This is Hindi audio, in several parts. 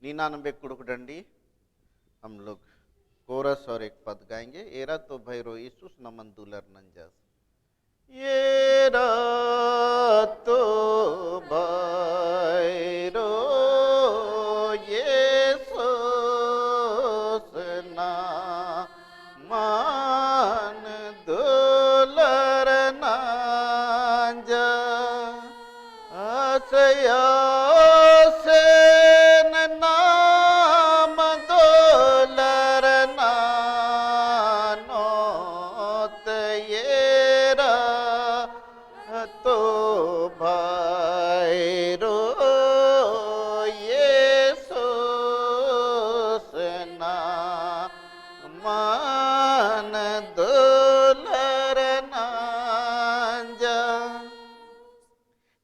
99 कुड़ुकडंडी हम लोग कोरस और एक पद गाएंगे। एरा तो भैरो ईसुस नमन दुलर नंजस। येरा तो भैरो येसुस नमन दुलर नंजस। आसया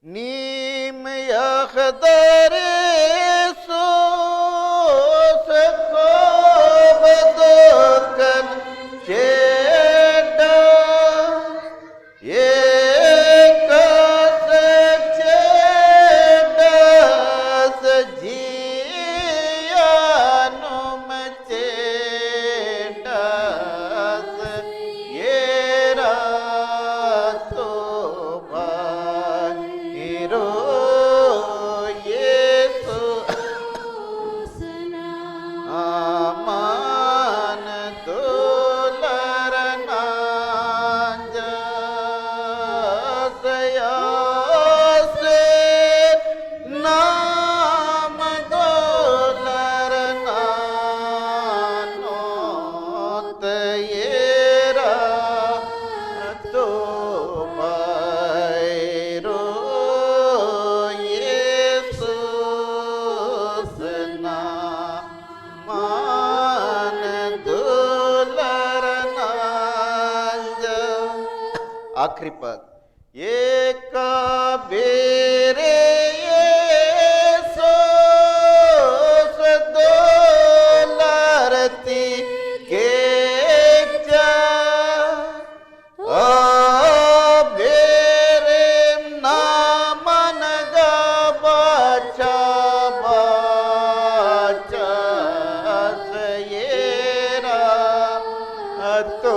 नीम यखदर सोस को बदकन चेटा ये कस चेटस जियानुम चेटस ये रातो रो येसु आमान दुलर नंजस यासे नाम दुलर नानोत येरा तो भैरो आखिरी पद एक बेरे येसुस दुलरती के बेरे नामन गबचा बचस येरा तो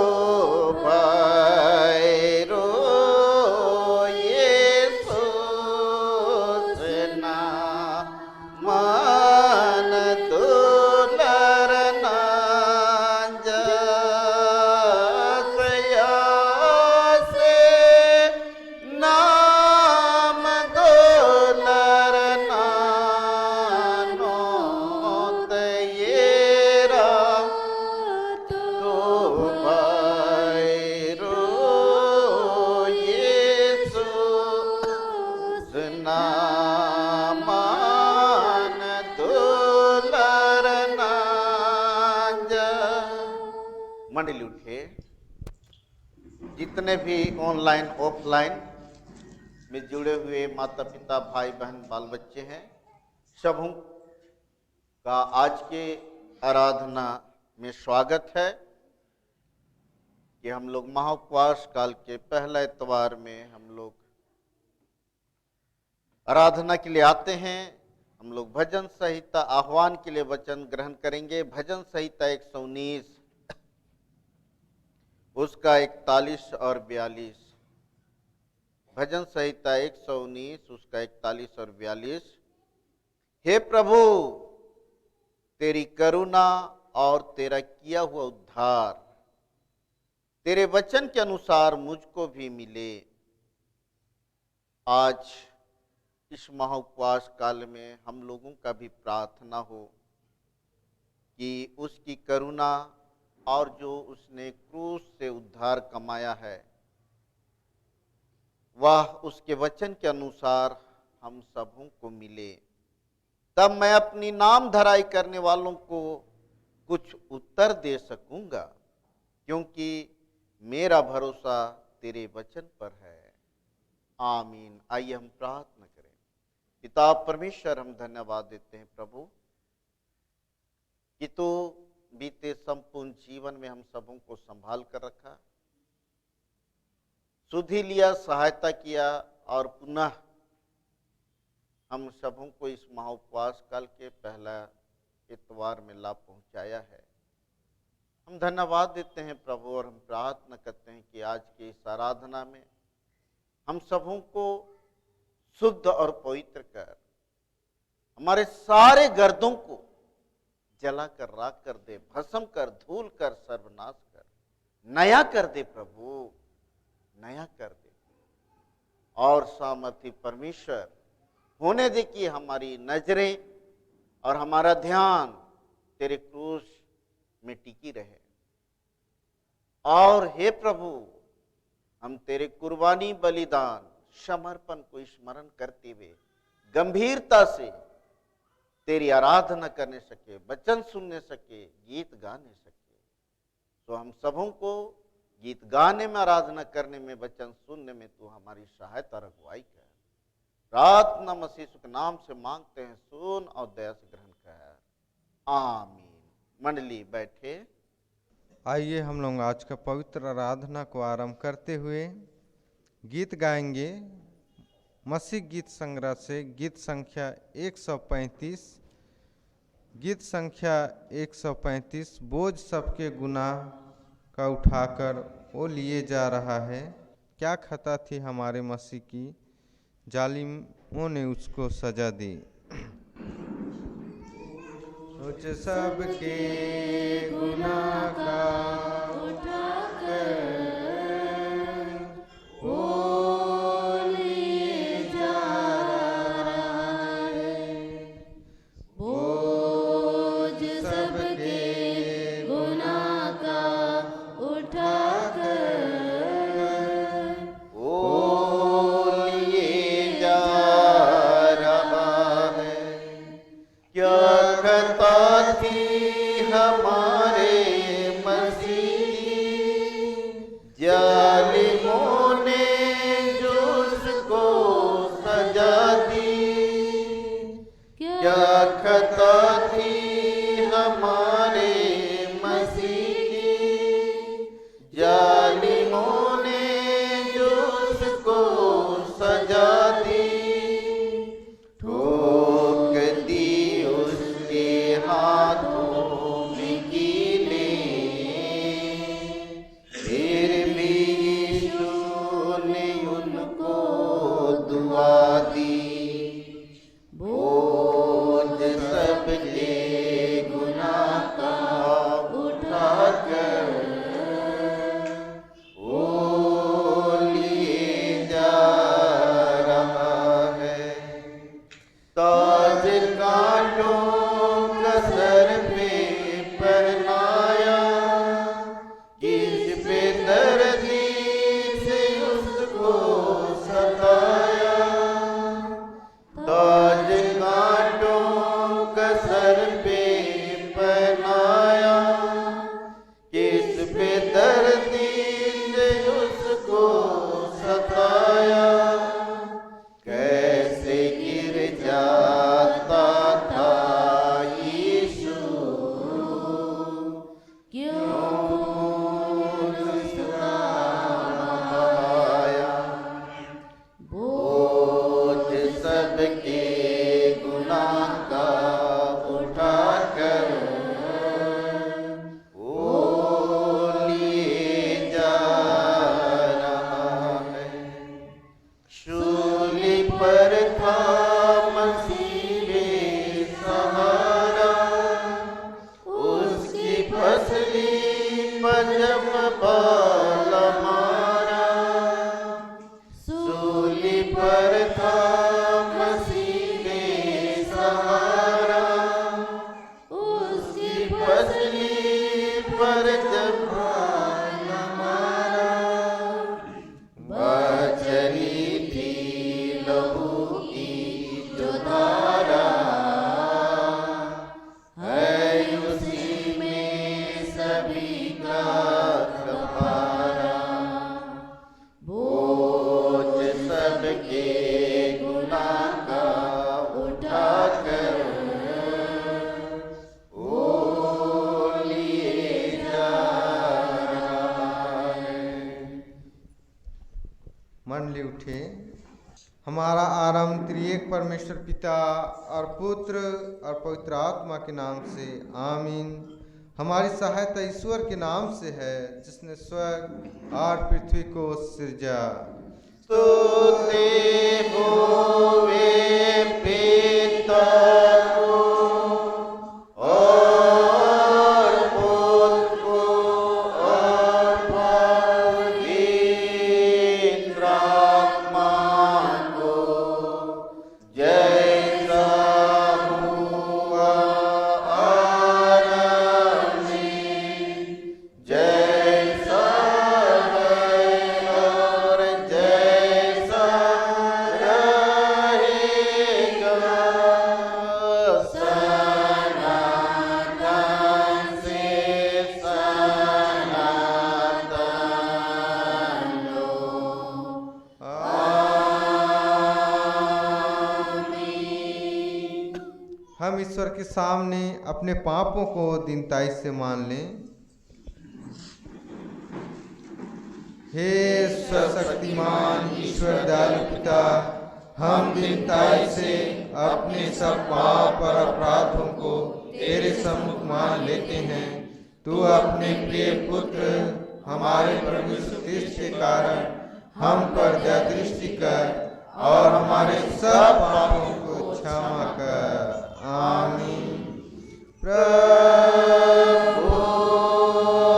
मंडली उठे। जितने भी ऑनलाइन ऑफलाइन में जुड़े हुए माता पिता भाई बहन बाल बच्चे हैं, सबों का आज के आराधना में स्वागत है कि हम लोग महाउपवास काल के पहला इतवार में हम लोग आराधना के लिए आते हैं। हम लोग भजन संहिता आह्वान के लिए वचन ग्रहण करेंगे। भजन संहिता 119 उसका 41 और 42। भजन संहिता 119 उसका 41 और 42। हे प्रभु, तेरी करुणा और तेरा किया हुआ उद्धार तेरे वचन के अनुसार मुझको भी मिले। आज इस महाउपवास काल में हम लोगों का भी प्रार्थना हो कि उसकी करुणा और जो उसने क्रूस से उद्धार कमाया है वह उसके वचन के अनुसार हम सबों को मिले। तब मैं अपनी नाम धराई करने वालों को कुछ उत्तर दे सकूंगा, क्योंकि मेरा भरोसा तेरे वचन पर है। आमीन। आइए हम प्रार्थना करें। पिता परमेश्वर, हम धन्यवाद देते हैं प्रभु कि तू बीते संपूर्ण जीवन में हम सबों को संभाल कर रखा, सुधि लिया, सहायता किया और पुनः हम सबों को इस महाउपवास काल के पहला इतवार में ला पहुंचाया है। हम धन्यवाद देते हैं प्रभु, और हम प्रार्थना करते हैं कि आज की इस आराधना में हम सबों को शुद्ध और पवित्र कर, हमारे सारे गर्दों को जला कर राख कर दे, भस्म कर, धूल कर, सर्वनाश कर, नया कर दे प्रभु, नया कर दे। और सामर्थी परमेश्वर होने दे कि हमारी नजरें और हमारा ध्यान तेरे क्रूस में टिकी रहे। और हे प्रभु, हम तेरे कुर्बानी, बलिदान, समर्पण को स्मरण करते हुए गंभीरता से तेरी आराधना करने सके, वचन सुनने सके, गीत गाने सके। तो हम सबों को गीत गाने में, आराधना करने में, वचन सुनने में तू हमारी सहायता और अगुवाई कर। प्रार्थना मसीह के नाम से मांगते हैं, सुन और दया से ग्रहण कर, आमीन। मंडली बैठे। आइए हम लोग आज का पवित्र आराधना को आरंभ करते हुए गीत गाएंगे। मसीह गीत संग्रह से गीत संख्या 135। गीत संख्या 135, बोझ सबके गुनाह का उठाकर वो लिए जा रहा है। क्या खता थी हमारे मसीह की, जालिमों ने उसको सजा दी। बोझ सबके गुनाह का उठाकर वो लिए जा रहा है। बोझ सबके गुनाह का उठाकर वो लिए जा रहा है। क्या खता थी हमारे मसीह की, जालिमों ने जो उसको सजा दी। क्या खता थी हमारे मसीह की, जालिमों ने जो उसको सजा दी। ठोक दी उसके हाथों में कीले, फिर भी यीशु ने उनको दुआ दी। बोझ सबके गुनाह का उठाकर वो लिए जा रहा है। ताज कांटों का सर पे पहनाया, किस पे दर्दी से उसको सताया। ताज कांटों का सर पे पहनाया, किस पे दर्दी से उसको सताया। कैसे गिर जाता था यीशु, क्यों उसका बहाया। बोझ सबके गुनाह का उठाकर वो लिए जा रहा है। शूली पर था मसीह सहारा, उसकी पसली पर जब बाल मारा। शूली पर था मसीह सहारा, उसकी पसली पर जब बाल मारा। बचरी थी लहू की जो धारा, है उसी में सभी का कफारा। बोझ सबके गुनाह का उठाकर वो लिए जा रहा है। मंडली उठे, हमारा आरंभ त्रिएक परमेश्वर पिता और पुत्र और पवित्र आत्मा के नाम से, आमीन। हमारी सहायता ईश्वर के नाम से है, जिसने स्वर्ग और पृथ्वी को सृजा। स्तुति होवे पिता और पुत्र को और पवित्र आत्मा को, जैसा हुआ आरंभ में, जैसा है और जैसा रहेगा, सनातन से सनातन लो। आमीन। हम ईश्वर के सामने अपने पापों को दीनताई से मान लें। हे सर्वशक्तिमान ईश्वर दयालु पिता, हम दीनताई से अपने सब पाप और अपराधों को तेरे सम्मुख मान लेते हैं। तू अपने प्रिय पुत्र हमारे प्रभु यीशु ख्रीस्त के कारण हम पर दया दृष्टि कर और हमारे सब पापों को क्षमा कर। आमीन। प्रभु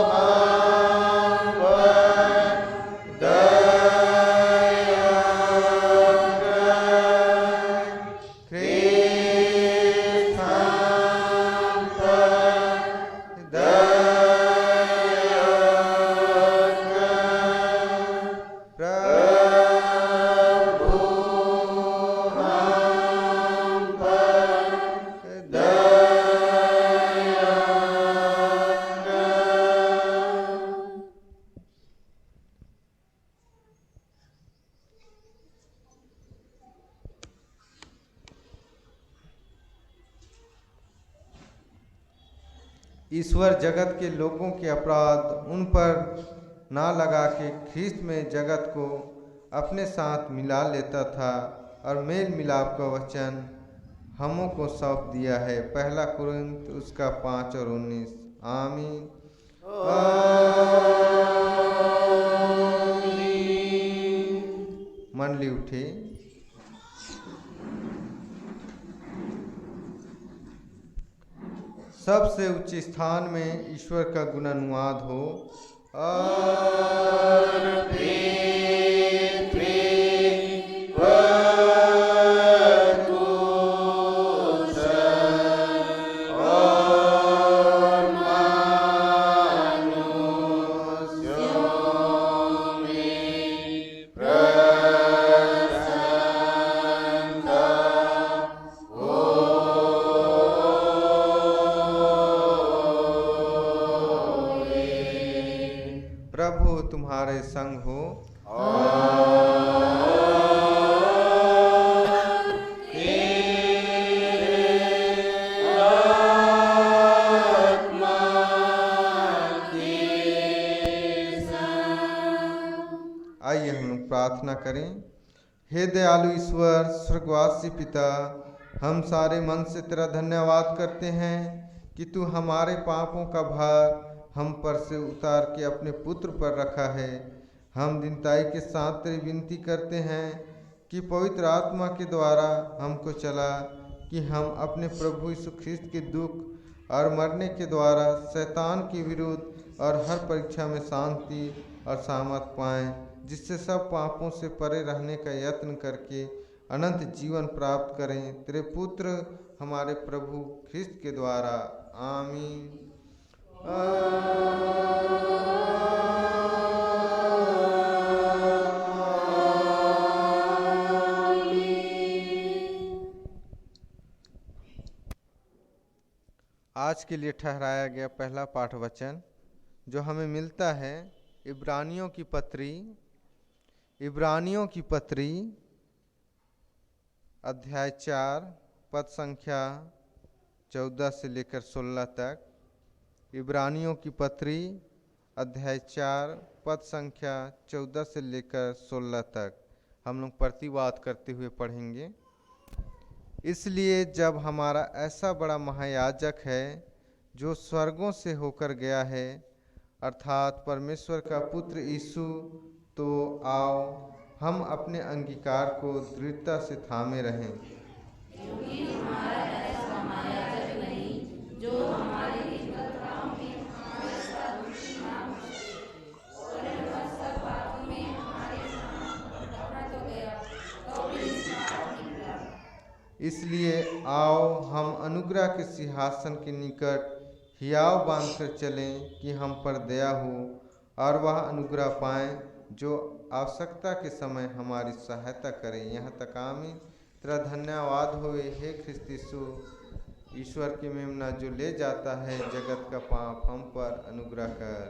हम पर दया कर, ख्रीस्त हम पर दया कर। प्रभु हम पर दया कर। ईश्वर जगत के लोगों के अपराध उन पर ना लगा के ख्रीस्त में जगत को अपने साथ मिला लेता था और मेल मिलाप का वचन हमों को सौंप दिया है। पहला कुरिन्थ उसका 5 और 19। आमीन। मंडली उठे। सबसे उच्च स्थान में ईश्वर का गुणानुवाद हो। और पृथ्वी पर कुश और मनुष्यों में प्रसन्नता प्रभु तुम्हारे संग हो। आइए हम लोग प्रार्थना करें। हे दयालु ईश्वर स्वर्गवासी पिता, हम सारे मन से तेरा धन्यवाद करते हैं कि तू हमारे पापों का भार हम पर से उतार के अपने पुत्र पर रखा है। हम दीनताई के साथ तेरी विनती करते हैं कि पवित्र आत्मा के द्वारा हमको चला कि हम अपने प्रभु यीशु ख्रीस्त के दुख और मरने के द्वारा शैतान के विरुद्ध और हर परीक्षा में शांति और सामर्थ पाएं, जिससे सब पापों से परे रहने का यत्न करके अनंत जीवन प्राप्त करें, तेरे पुत्र हमारे प्रभु ख्रीस्त के द्वारा। आमीन। आज के लिए ठहराया गया पहला पाठ वचन जो हमें मिलता है इब्रानियों की पत्री अध्याय 4 पद संख्या 14 से लेकर 16 तक। इब्रानियों की पत्री अध्याय 4 पद संख्या 14 से लेकर 16 तक। हम लोग प्रतिवाद करते हुए पढ़ेंगे। इसलिए जब हमारा ऐसा बड़ा महायाजक है जो स्वर्गों से होकर गया है, अर्थात परमेश्वर का पुत्र यीशु, तो आओ हम अपने अंगीकार को दृढ़ता से थामे रहें। क्योंकि हमारा ऐसा महायाजक नहीं जो हमारे विकलताओं में हमारे साथ दुखी ना हो सके, और वह सब बातों में हमारे समान रखा तो गया, तो भी निष्पाप निकला। इसलिए आओ हम अनुग्रह के सिंहासन के निकट हियाव बांधकर चलें कि हम पर दया हो और वह अनुग्रह पाएं जो आवश्यकता के समय हमारी सहायता करें। यहाँ तक आमीन। तेरा धन्यवाद होवे हे ख्रिस्त यीशु, ईश्वर की मेमना जो ले जाता है जगत का पाप, हम पर अनुग्रह कर।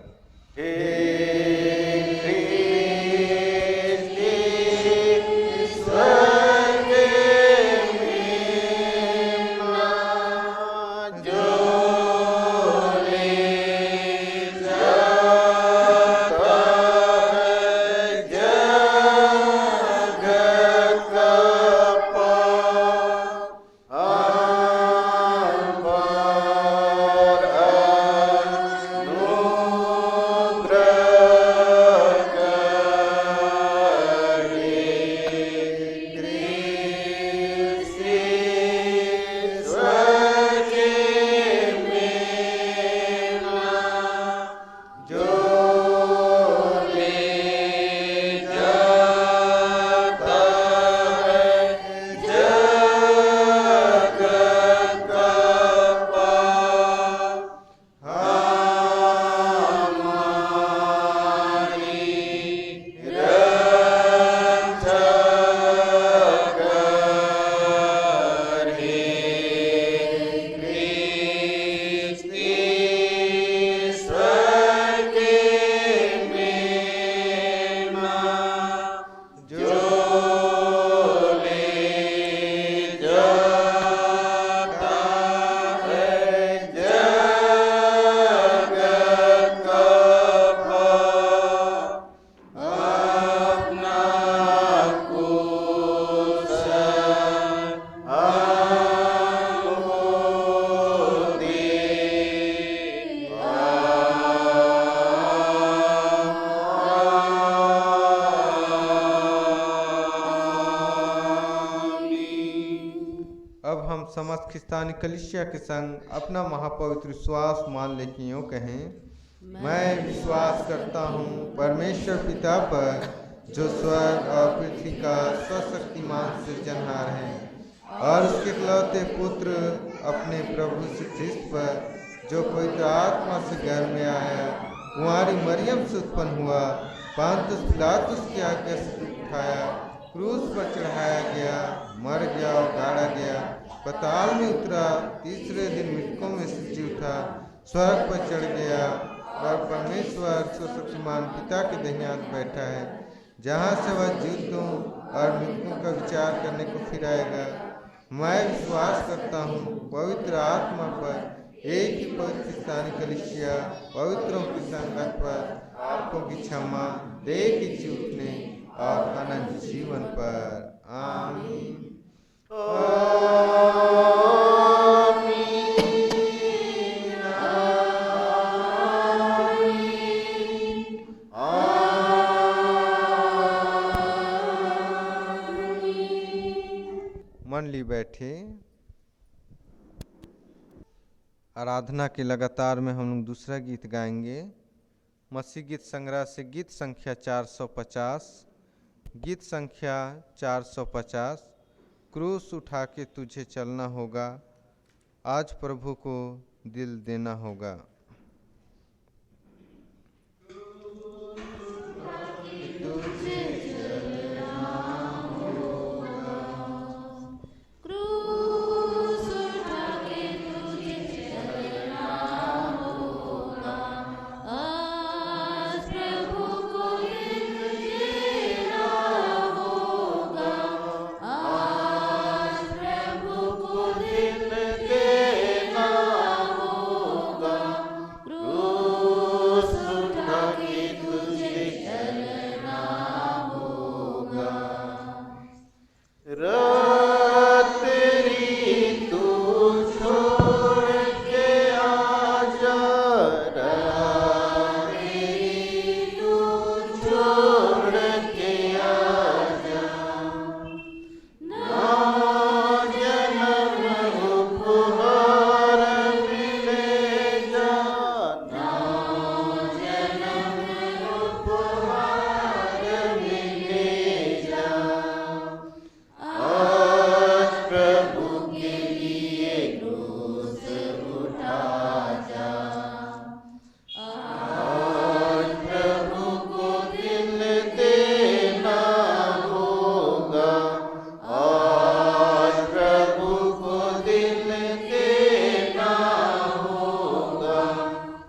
समस्त ख्रिस्तानी कलीसिया के संग अपना महापवित्र विश्वास मान ले कि यूँ कहें, मैं विश्वास करता हूँ परमेश्वर पिता पर जो स्वर्ग और पृथ्वी का सशक्तिमान सृजनहार है, और उसके इकलौते पुत्र अपने प्रभु यीशु ख्रिस्त पर जो पवित्र आत्मा से गर्भ में आया, कुंवारी मरियम से उत्पन्न हुआ, पांतुस पिलातुस की आज्ञा से उठाया, क्रूस पर चढ़ाया गया, मर गया और गाड़ा गया, पाताल में उतरा, तीसरे दिन मृतकों में से जी उठा, स्वर्ग पर चढ़ गया और परमेश्वर सर्वशक्तिमान पिता के दाहिने हाथ बैठा है, जहाँ से वह जीवितों और मृतकों का विचार करने को फिर आएगा। मैं विश्वास करता हूँ पवित्र आत्मा पर, एक ही पवित्र ख्रिस्तानी कलीसिया, पवित्रों की संगत पर, पापों की क्षमा, देह के जी उठने और अनंत जीवन पर। आमीन। मंडली बैठे। आराधना के लगातार में हम लोग दूसरा गीत गाएंगे। मसीह गीत संग्रह से गीत संख्या 450। गीत संख्या 450। क्रूस उठा के तुझे चलना होगा, आज प्रभु को दिल देना होगा। रात्रि तू छोड़ के आजा, रात्रि तू छोड़ के आजा, ना जन्म उपहार मिलेगा, ना जन्म उपहार मिलेगा। आज प्रभु के लिए क्रूस उठा जा, आज प्रभु को दिल देना होगा, आज प्रभु को दिल देना होगा।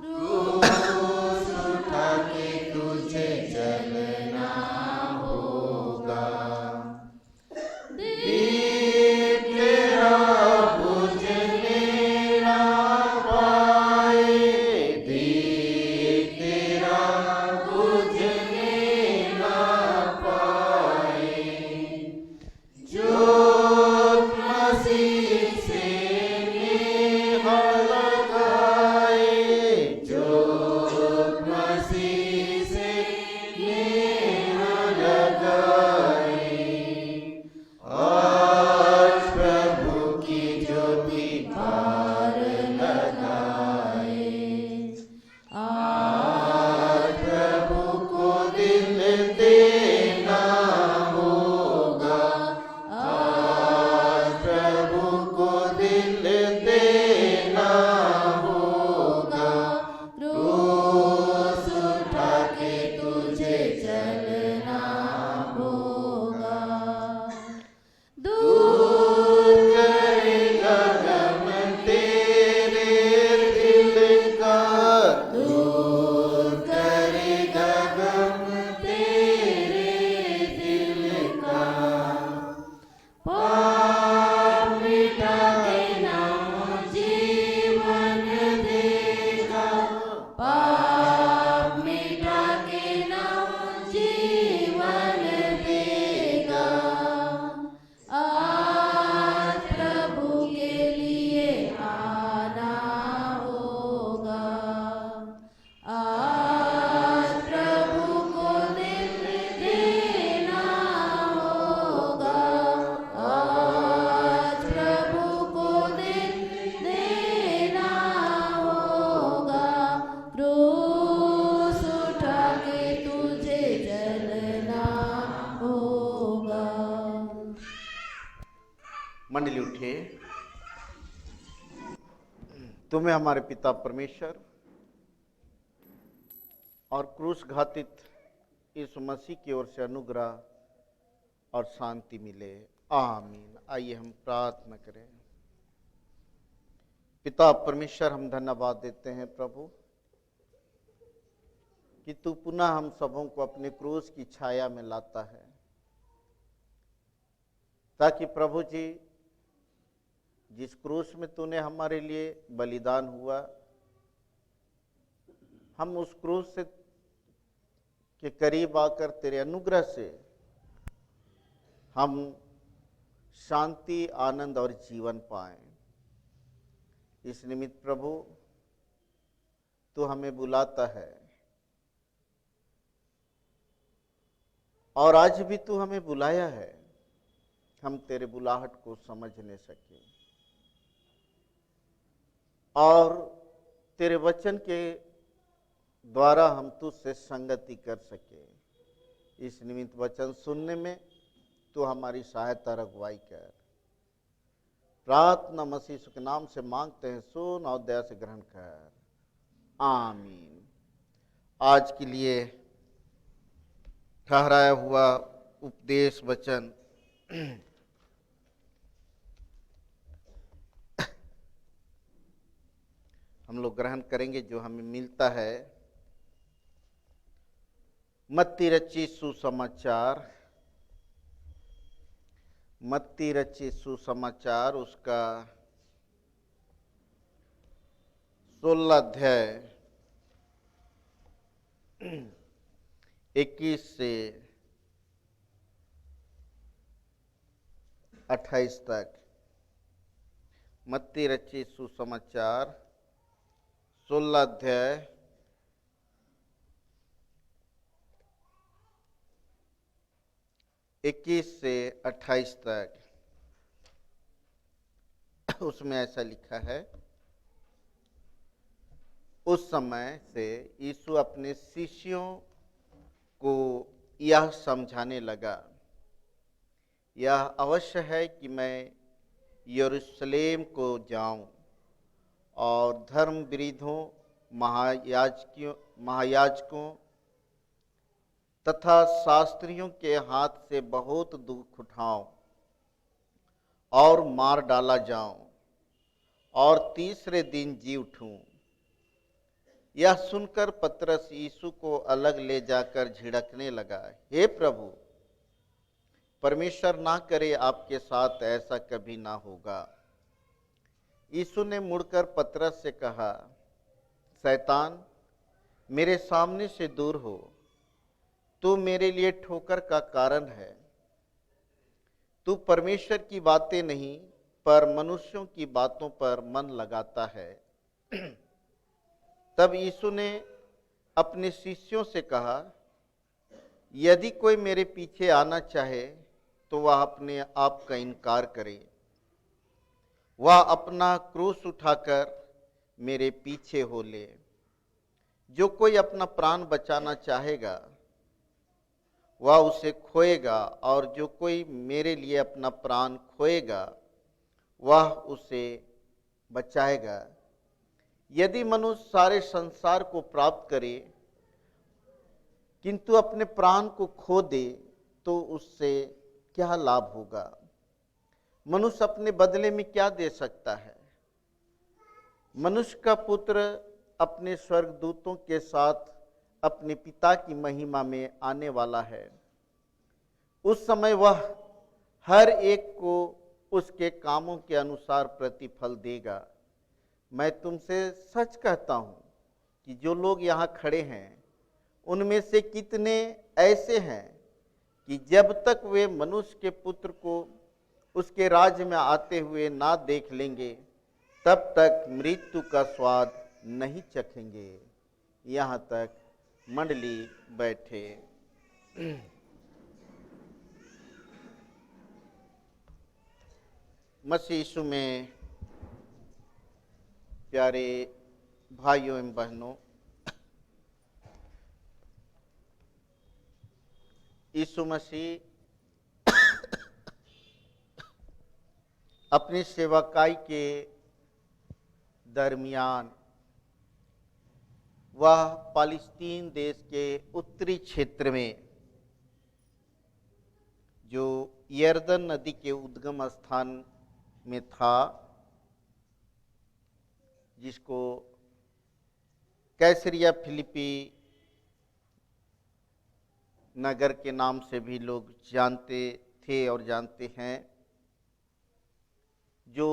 क्रूस उठा के तुझे चलना होगा। दीप तेरा बुझने ना पाए, दीप तेरा बुझने ना पाए, ज्योत मसीह से नेह लगाए, ज्योत मसीह से नेह लगाए। आज प्रभु की ज्योति पार लगाए, आज प्रभु को दिल देना होगा, आज प्रभु को दिल देना होगा। क्रूस उठा के तुझे चलना होगा। दूर करेगा गम तेरे दिल का, दूर करेगा गम तेरे दिल का। पाप मिटा के नाम जीवन देगा, पाप मिटा के नाम जीवन देगा। आज प्रभु के लिए आना होगा, आज प्रभु को दिल देना होगा, आज प्रभु को दिल देना होगा। क्रूस उठा के तुझे चलना होगा। मंडली उठिए। तुम्हें हमारे पिता परमेश्वर और क्रूस घातित यीशु मसीह की ओर से अनुग्रह और शांति मिले। आमीन। आइए हम प्रार्थना करें। पिता परमेश्वर, हम धन्यवाद देते हैं प्रभु कि तू पुनः हम सबों को अपने क्रूस की छाया में लाता है, ताकि प्रभु जी जिस क्रूस में तूने हमारे लिए बलिदान हुआ, हम उस क्रूस से के करीब आकर तेरे अनुग्रह से हम शांति, आनंद और जीवन पाएं। इस निमित्त प्रभु तू हमें बुलाता है, और आज भी तू हमें बुलाया है, हम तेरे बुलाहट को समझ नहीं सके और तेरे वचन के द्वारा हम तुझसे संगति कर सके। इस निमित्त वचन सुनने में तू हमारी सहायता और अगुवाई कर। प्रार्थना मसीह यीशु के नाम से मांगते हैं, सुन और दया से ग्रहण कर। आमीन। आज के लिए ठहराया हुआ उपदेश वचन हम लोग ग्रहण करेंगे, जो हमें मिलता है मत्ती रचित सुसमाचार, मत्ती रचित सुसमाचार उसका 16 अध्याय 21 से 28 तक। मत्ती रचित सुसमाचार 16 अध्याय 21 से 28 तक। उसमें ऐसा लिखा है, उस समय से यीशु अपने शिष्यों को यह समझाने लगा, यह अवश्य है कि मैं यरूशलेम को जाऊं और धर्मविदों, महायाजकों तथा शास्त्रियों के हाथ से बहुत दुख उठाऊं और मार डाला जाऊं और तीसरे दिन जी उठूं। यह सुनकर पतरस यीशु को अलग ले जाकर झिड़कने लगा, हे प्रभु, परमेश्वर ना करे आपके साथ ऐसा कभी ना होगा। यीशु ने मुड़कर पतरस से कहा, शैतान, मेरे सामने से दूर हो, तू मेरे लिए ठोकर का कारण है। तू परमेश्वर की बातें नहीं पर मनुष्यों की बातों पर मन लगाता है। तब यीशु ने अपने शिष्यों से कहा, यदि कोई मेरे पीछे आना चाहे तो वह अपने आप का इनकार करे, वह अपना क्रूस उठाकर मेरे पीछे हो ले। जो कोई अपना प्राण बचाना चाहेगा वह उसे खोएगा, और जो कोई मेरे लिए अपना प्राण खोएगा वह उसे बचाएगा। यदि मनुष्य सारे संसार को प्राप्त करे किंतु अपने प्राण को खो दे तो उससे क्या लाभ होगा? मनुष्य अपने बदले में क्या दे सकता है? मनुष्य का पुत्र अपने स्वर्गदूतों के साथ अपने पिता की महिमा में आने वाला है। उस समय वह हर एक को उसके कामों के अनुसार प्रतिफल देगा। मैं तुमसे सच कहता हूं कि जो लोग यहाँ खड़े हैं उनमें से कितने ऐसे हैं कि जब तक वे मनुष्य के पुत्र को उसके राज्य में आते हुए ना देख लेंगे तब तक मृत्यु का स्वाद नहीं चखेंगे। यहाँ तक मंडली बैठे। मसीह यीशु में प्यारे भाइयों एवं बहनों, यीशु मसीह अपनी सेवकाई के दरमियान वह पालिस्तीन देश के उत्तरी क्षेत्र में जो यरदन नदी के उद्गम स्थान में था, जिसको कैसरिया फिलिपी नगर के नाम से भी लोग जानते थे और जानते हैं, जो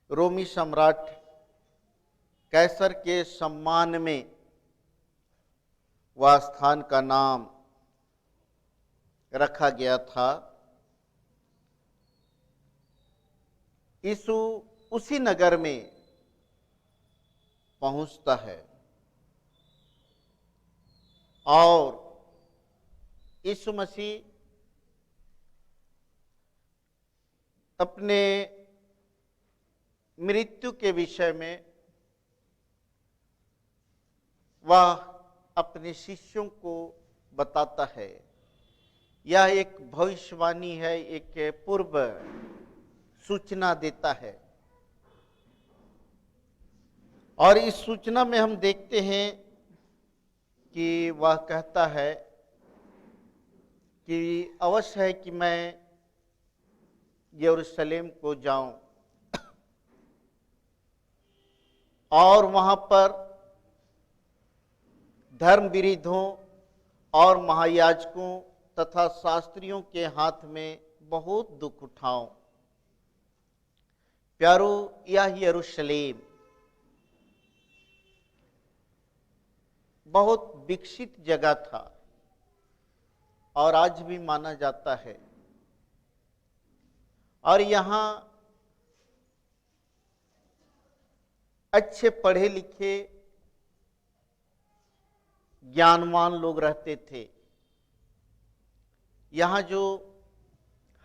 रोमी सम्राट कैसर के सम्मान में वह स्थान का नाम रखा गया था। यीशु उसी नगर में पहुंचता है और यीशु मसीह अपने मृत्यु के विषय में वह अपने शिष्यों को बताता है। यह एक भविष्यवाणी है, एक पूर्व सूचना देता है। और इस सूचना में हम देखते हैं कि वह कहता है कि अवश्य है कि मैं यरूशलेम को जाऊं और वहां पर धर्मविदों और महायाजकों तथा शास्त्रियों के हाथ में बहुत दुख उठाऊं। प्यारो, यह यरूशलेम बहुत विकसित जगह था और आज भी माना जाता है और यहाँ अच्छे पढ़े लिखे ज्ञानवान लोग रहते थे। यहाँ जो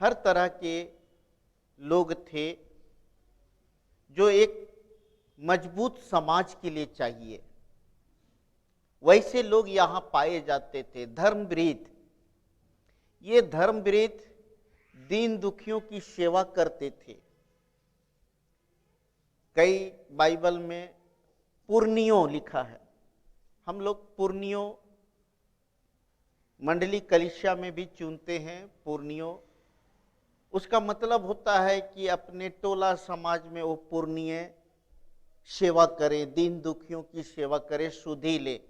हर तरह के लोग थे, जो एक मजबूत समाज के लिए चाहिए, वैसे लोग यहाँ पाए जाते थे। धर्मवीर, ये धर्मवीर दीन दुखियों की सेवा करते थे। कई बाइबल में पुर्नियों लिखा है, हम लोग पुर्नियों मंडली कलिसिया में भी चुनते हैं। पुर्नियों, उसका मतलब होता है कि अपने टोला समाज में वो पुर्निय सेवा करे, दीन दुखियों की सेवा करे, सुधि ले।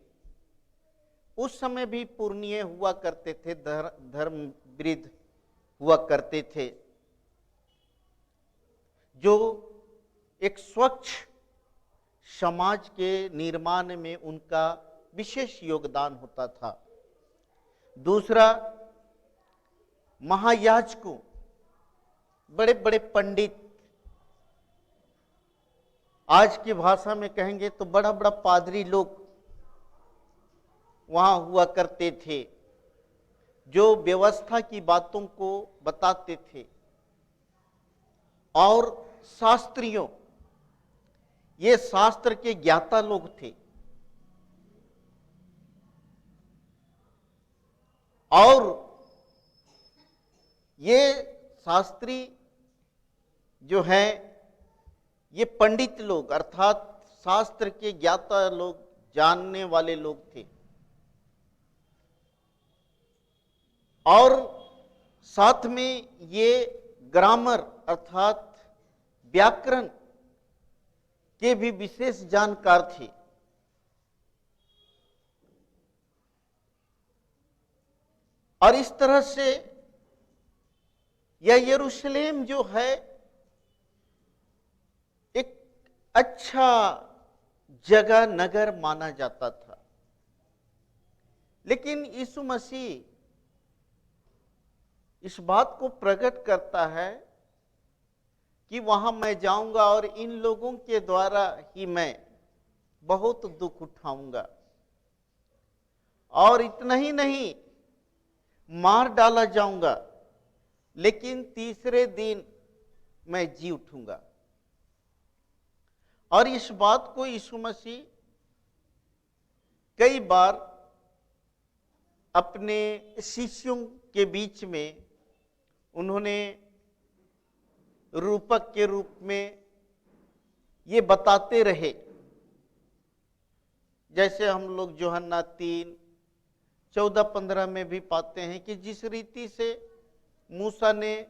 उस समय भी पुर्निय हुआ करते थे, धर्मवीर हुआ करते थे, जो एक स्वच्छ समाज के निर्माण में उनका विशेष योगदान होता था। दूसरा, महायाजकों, बड़े बड़े पंडित, आज की भाषा में कहेंगे तो बड़ा बड़ा पादरी लोग वहां हुआ करते थे, जो व्यवस्था की बातों को बताते थे। और शास्त्रियों, ये शास्त्र के ज्ञाता लोग थे। और ये शास्त्री जो है, ये पंडित लोग अर्थात शास्त्र के ज्ञाता लोग, जानने वाले लोग थे। और साथ में ये ग्रामर अर्थात व्याकरण के भी विशेष जानकार थे। और इस तरह से यह यरूशलेम जो है एक अच्छा जगह, नगर माना जाता था। लेकिन यीशु मसीह इस बात को प्रकट करता है कि वहां मैं जाऊंगा और इन लोगों के द्वारा ही मैं बहुत दुख उठाऊंगा। और इतना ही नहीं, मार डाला जाऊंगा, लेकिन तीसरे दिन मैं जी उठूंगा। और इस बात को यीशु मसीह कई बार अपने शिष्यों के बीच में उन्होंने रूपक के रूप में ये बताते रहे। जैसे हम लोग यूहन्ना 3:14-15 में भी पाते हैं कि जिस रीति से मूसा ने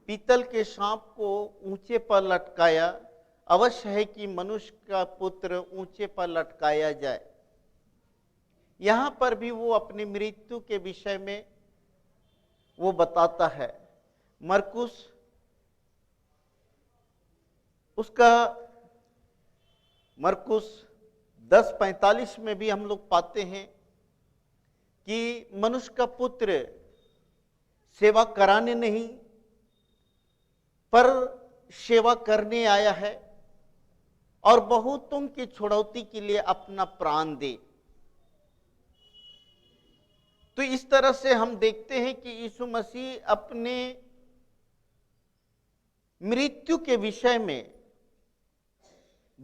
पीतल के सांप को ऊंचे पर लटकाया, अवश्य है कि मनुष्य का पुत्र ऊंचे पर लटकाया जाए। यहां पर भी वो अपनी मृत्यु के विषय में वो बताता है। मरकुस मरकुस 10:45 में भी हम लोग पाते हैं कि मनुष्य का पुत्र सेवा कराने नहीं पर सेवा करने आया है और बहुतों की छुड़ौती के लिए अपना प्राण दे। तो इस तरह से हम देखते हैं कि यीशु मसीह अपने मृत्यु के विषय में,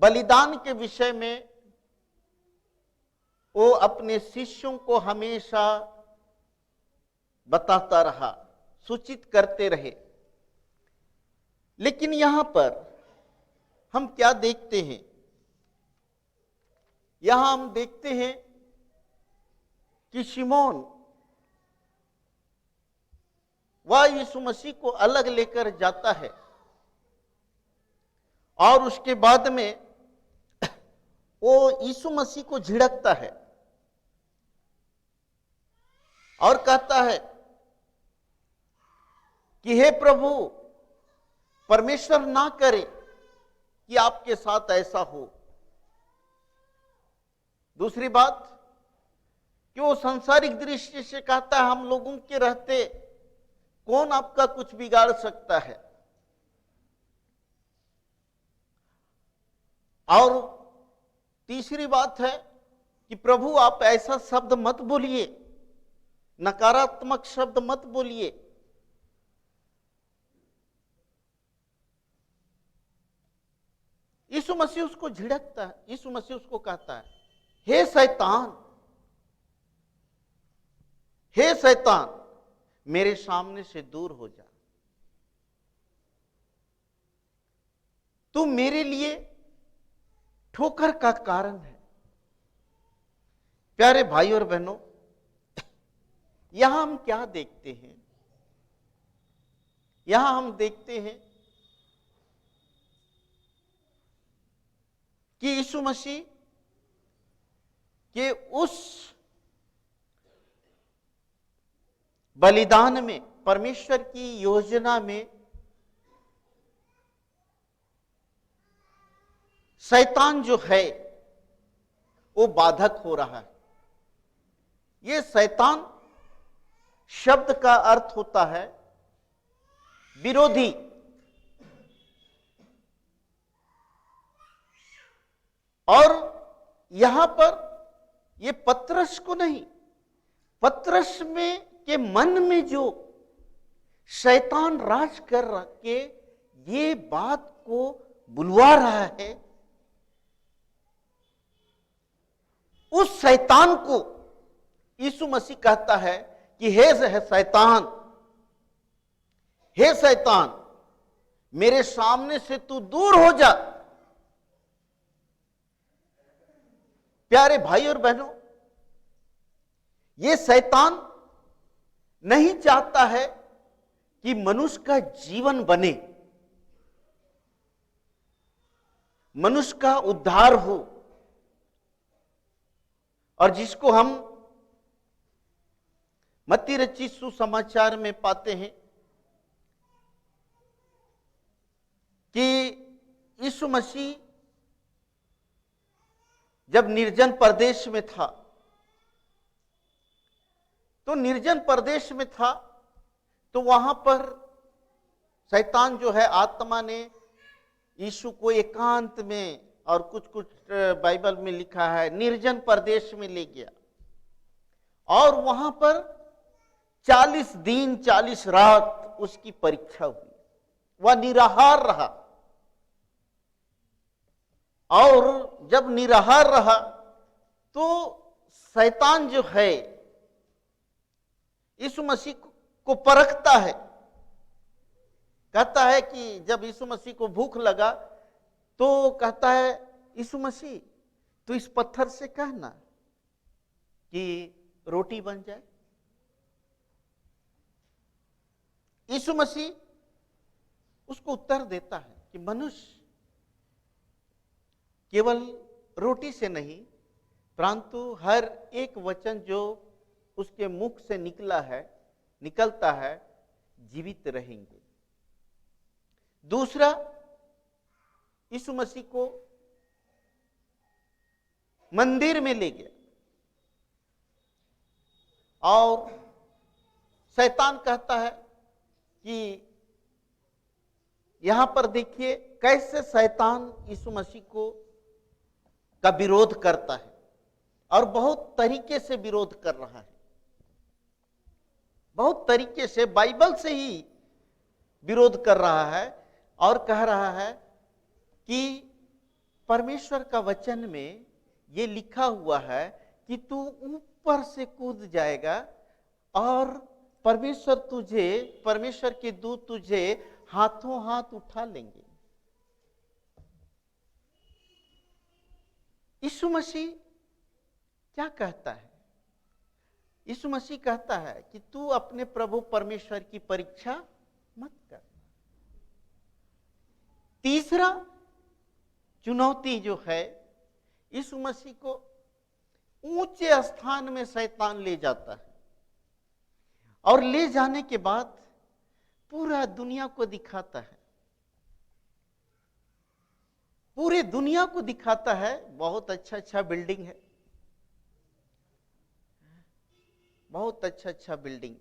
बलिदान के विषय में वो अपने शिष्यों को हमेशा बताता रहा, सूचित करते रहे। लेकिन यहां पर हम क्या देखते हैं? यहां हम देखते हैं कि शिमोन वह यीशु मसीह को अलग लेकर जाता है और उसके बाद में वो यीशु मसीह को झिड़कता है और कहता है कि हे प्रभु, परमेश्वर ना करे कि आपके साथ ऐसा हो। दूसरी बात कि वो सांसारिक दृष्टि से कहता है हम लोगों के रहते कौन आपका कुछ बिगाड़ सकता है? और तीसरी बात है कि प्रभु आप ऐसा शब्द मत बोलिए, नकारात्मक शब्द मत बोलिए। यीशु मसीह उसको झिड़कता है, यीशु मसीह उसको कहता है, हे शैतान, हे शैतान, मेरे सामने से दूर हो जा, तू मेरे लिए ठोकर का कारण है। प्यारे भाई और बहनों, यहां हम क्या देखते हैं? यहां हम देखते हैं कि यीशु मसीह के उस बलिदान में, परमेश्वर की योजना में शैतान जो है वो बाधक हो रहा है। ये शैतान शब्द का अर्थ होता है विरोधी। और यहां पर ये पतरस को नहीं, पतरस में के मन में जो शैतान राज कर के ये बात को बुलवा रहा है, उस शैतान को यीशु मसीह कहता है कि हे शैतान, हे शैतान, मेरे सामने से तू दूर हो जा। प्यारे भाई और बहनों, ये शैतान नहीं चाहता है कि मनुष्य का जीवन बने, मनुष्य का उद्धार हो। और जिसको हम मत्ती रचित सुसमाचार में पाते हैं कि यीशु मसीह जब निर्जन प्रदेश में था, तो निर्जन प्रदेश में था तो वहां पर शैतान जो है, आत्मा ने यीशु को एकांत में, और कुछ कुछ बाइबल में लिखा है निर्जन प्रदेश में ले गया, और वहां पर 40 दिन 40 रात उसकी परीक्षा हुई। वह निराहार रहा, और जब निराहार रहा तो शैतान जो है यीशु मसीह को परखता है। कहता है कि जब यीशु मसीह को भूख लगा तो कहता है, यीशु मसीह तू इस पत्थर से कहना कि रोटी बन जाए। यीशु मसीह उसको उत्तर देता है कि मनुष्य केवल रोटी से नहीं, परंतु हर एक वचन जो उसके मुख से निकलता है, जीवित रहेंगे। दूसरा, यीशु मसीह को मंदिर में ले गया, और शैतान कहता है कि यहां पर देखिए कैसे शैतान यीशु मसीह को का विरोध करता है, और बहुत तरीके से विरोध कर रहा है, बहुत तरीके से, बाइबल से ही विरोध कर रहा है, और कह रहा है कि परमेश्वर का वचन में ये लिखा हुआ है कि तू ऊपर से कूद जाएगा और परमेश्वर के दूत तुझे हाथों हाथ उठा लेंगे। यीशु मसीह क्या कहता है? यीशु मसीह कहता है कि तू अपने प्रभु परमेश्वर की परीक्षा मत कर। तीसरा चुनौती जो है, यीशु मसीह को ऊंचे स्थान में शैतान ले जाता है, और ले जाने के बाद पूरा दुनिया को दिखाता है, पूरी दुनिया को दिखाता है बहुत अच्छा अच्छा बिल्डिंग है, बहुत अच्छा अच्छा बिल्डिंग,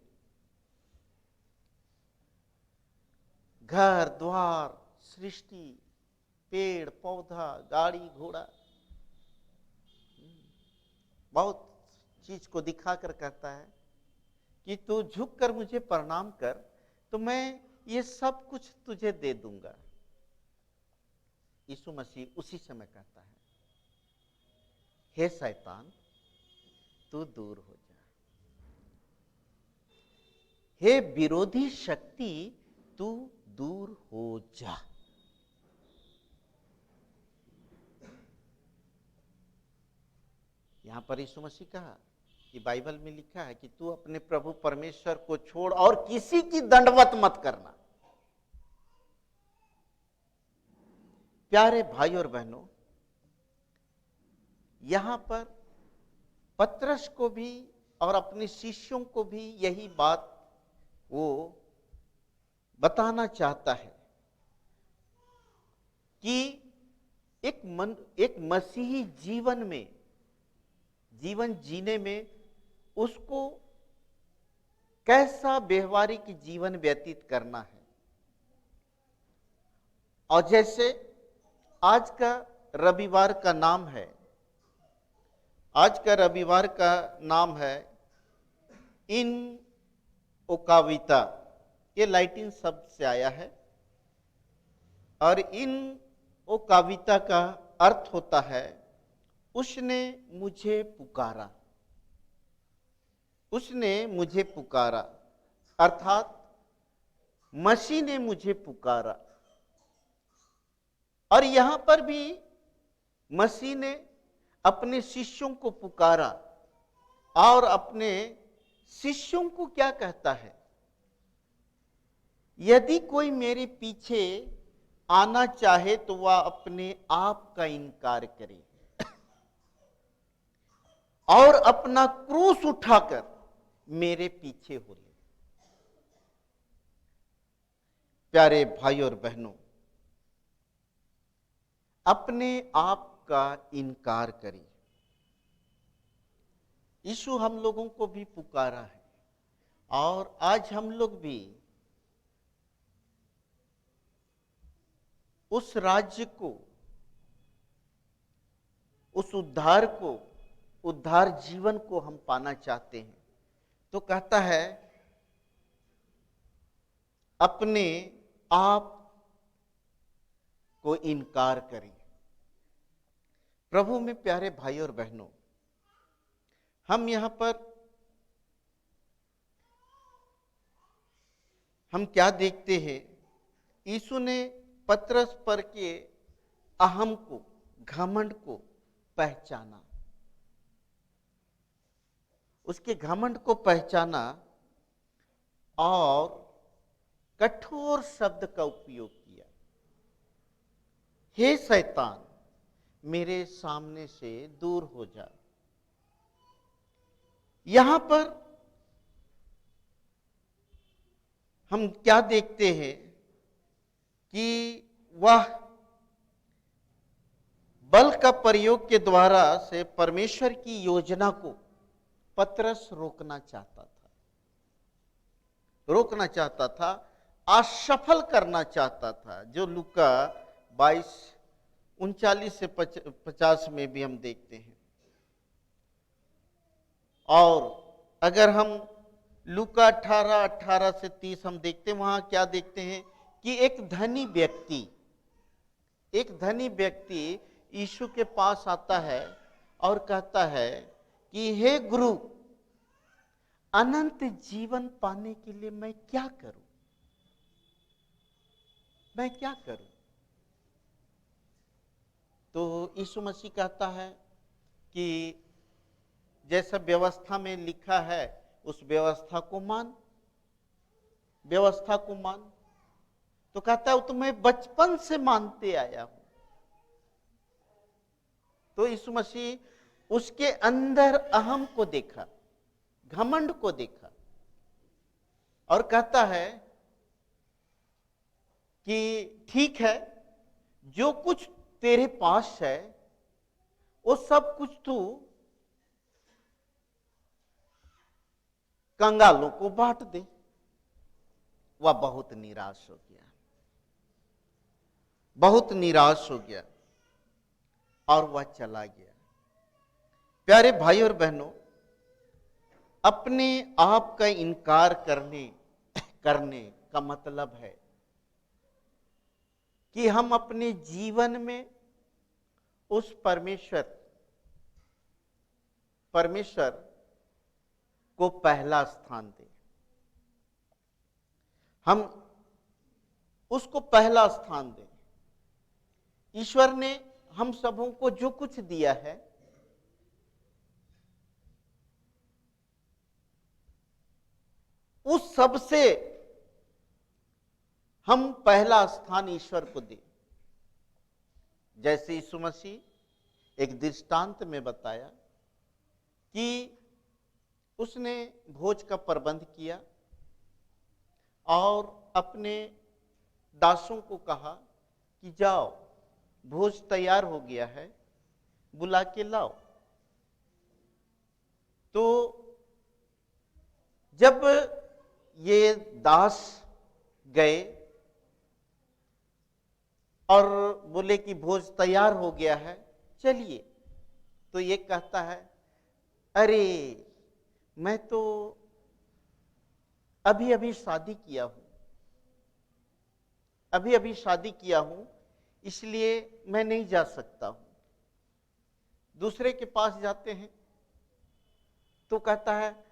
घर द्वार, सृष्टि, पेड़ पौधा, गाड़ी घोड़ा, बहुत चीज को दिखाकर कहता है कि तू झुक कर मुझे प्रणाम कर तो मैं ये सब कुछ तुझे दे दूंगा। यीशु मसीह उसी समय कहता है, हे शैतान तू दूर हो जा, हे विरोधी शक्ति तू दूर हो जा। यहां पर यीशु मसीह कहा कि बाइबल में लिखा है कि तू अपने प्रभु परमेश्वर को छोड़ और किसी की दंडवत मत करना। प्यारे भाई और बहनों, यहां पर पतरस को भी और अपने शिष्यों को भी यही बात वो बताना चाहता है कि एक मसीही जीवन में, जीवन जीने में उसको कैसा व्यवहारिक जीवन व्यतीत करना है। और जैसे आज का रविवार का नाम है, आज का रविवार का नाम है इन ओकाविता, ये लैटिन शब्द से आया है और इन ओकाविता का अर्थ होता है उसने मुझे पुकारा, उसने मुझे पुकारा, अर्थात मसीह ने मुझे पुकारा। और यहां पर भी मसीह ने अपने शिष्यों को पुकारा और अपने शिष्यों को क्या कहता है, यदि कोई मेरे पीछे आना चाहे तो वह अपने आप का इनकार करे और अपना क्रूस उठाकर मेरे पीछे हो ले। प्यारे भाई और बहनों, अपने आप का इनकार करिए। यीशु हम लोगों को भी पुकारा है और आज हम लोग भी उस राज्य को, उस उद्धार को, उद्धार जीवन को हम पाना चाहते हैं। तो कहता है अपने आप को इनकार करें। प्रभु में प्यारे भाई और बहनों, हम यहां पर हम क्या देखते हैं, यीशु ने पतरस पर के अहम को, घमंड को पहचाना, उसके घमंड को पहचाना और कठोर शब्द का उपयोग किया, हे शैतान मेरे सामने से दूर हो जा। यहां पर हम क्या देखते हैं कि वह बल का प्रयोग के द्वारा से परमेश्वर की योजना को पतरस रोकना चाहता था, असफल करना चाहता था, जो लूका 22:39 से 50 में भी हम देखते हैं। और अगर हम लूका 18:18 से 30 हम देखते हैं, वहां क्या देखते हैं कि एक धनी व्यक्ति यीशु के पास आता है और कहता है कि हे गुरु, अनंत जीवन पाने के लिए मैं क्या करूं, मैं क्या करूं? तो यीशु मसीह कहता है कि जैसा व्यवस्था में लिखा है उस व्यवस्था को मान, व्यवस्था को मान। तो कहता है वो तो मैं बचपन से मानते आया हूं। तो यीशु मसीह उसके अंदर अहम को देखा, घमंड को देखा और कहता है कि ठीक है, जो कुछ तेरे पास है वो सब कुछ तू कंगालों को बांट दे। वह बहुत निराश हो गया। बहुत निराश हो गया और वह चला गया। प्यारे भाई और बहनों, अपने आप का इनकार करने का मतलब है कि हम अपने जीवन में उस परमेश्वर को पहला स्थान दें। हम उसको पहला स्थान दें। ईश्वर ने हम सबों को जो कुछ दिया है, उस सब से हम पहला स्थान ईश्वर को दें। जैसे यीशु मसीह एक दृष्टांत में बताया कि उसने भोज का प्रबंध किया और अपने दासों को कहा कि जाओ, भोज तैयार हो गया है, बुला के लाओ। तो जब ये दास गए और बोले कि भोज तैयार हो गया है, चलिए, तो ये कहता है, अरे मैं तो अभी अभी शादी किया हूं, इसलिए मैं नहीं जा सकता हूं। दूसरे के पास जाते हैं तो कहता है,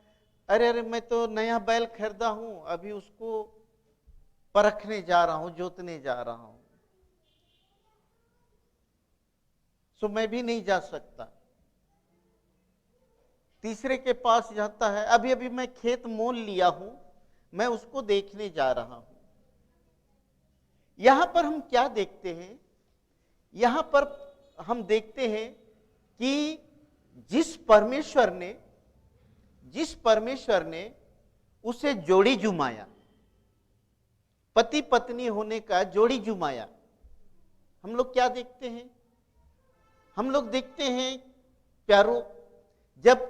अरे मैं तो नया बैल खरीदा हूं, अभी उसको परखने जा रहा हूं, जोतने जा रहा हूं, सो मैं भी नहीं जा सकता। तीसरे के पास जाता है, अभी अभी मैं खेत मोल लिया हूं, मैं उसको देखने जा रहा हूं। यहां पर हम क्या देखते हैं? यहां पर हम देखते हैं कि जिस परमेश्वर ने उसे जोड़ी जुमाया, पति पत्नी होने का जोड़ी जुमाया, हम लोग क्या देखते हैं? हम लोग देखते हैं प्यारो, जब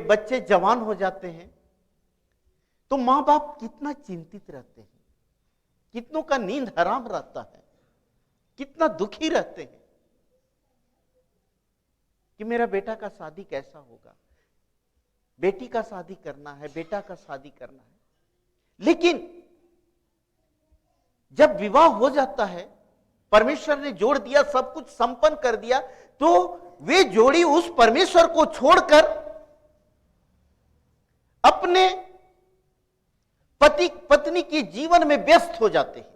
बच्चे जवान हो जाते हैं तो मां बाप कितना चिंतित रहते हैं, कितनों का नींद हराम रहता है, कितना दुखी रहते हैं कि मेरा बेटा का शादी कैसा होगा, बेटी का शादी करना है, बेटा का शादी करना है। लेकिन जब विवाह हो जाता है, परमेश्वर ने जोड़ दिया, सब कुछ संपन्न कर दिया, तो वे जोड़ी उस परमेश्वर को छोड़कर अपने पति पत्नी के जीवन में व्यस्त हो जाते हैं।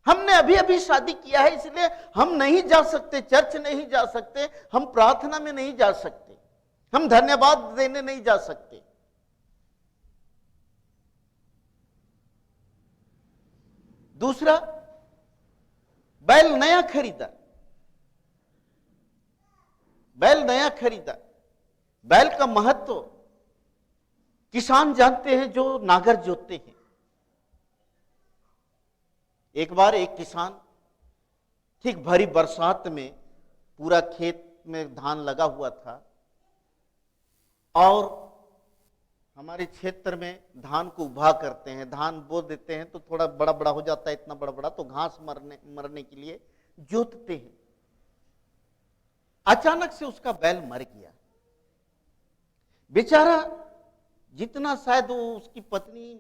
हमने अभी अभी शादी किया है, इसलिए हम नहीं जा सकते, चर्च नहीं जा सकते, हम प्रार्थना में नहीं जा सकते, हम धन्यवाद देने नहीं जा सकते। दूसरा, बैल नया खरीदा, बैल का महत्व किसान जानते हैं जो नागर जोतते हैं। एक बार एक किसान ठीक भरी बरसात में, पूरा खेत में धान लगा हुआ था और हमारे क्षेत्र में धान को उभा करते हैं, धान बो देते हैं तो थोड़ा बड़ा बड़ा हो जाता है, इतना बड़ा बड़ा, तो घास मरने के लिए जोतते हैं। अचानक से उसका बैल मर गया। बेचारा जितना शायद वो उसकी पत्नी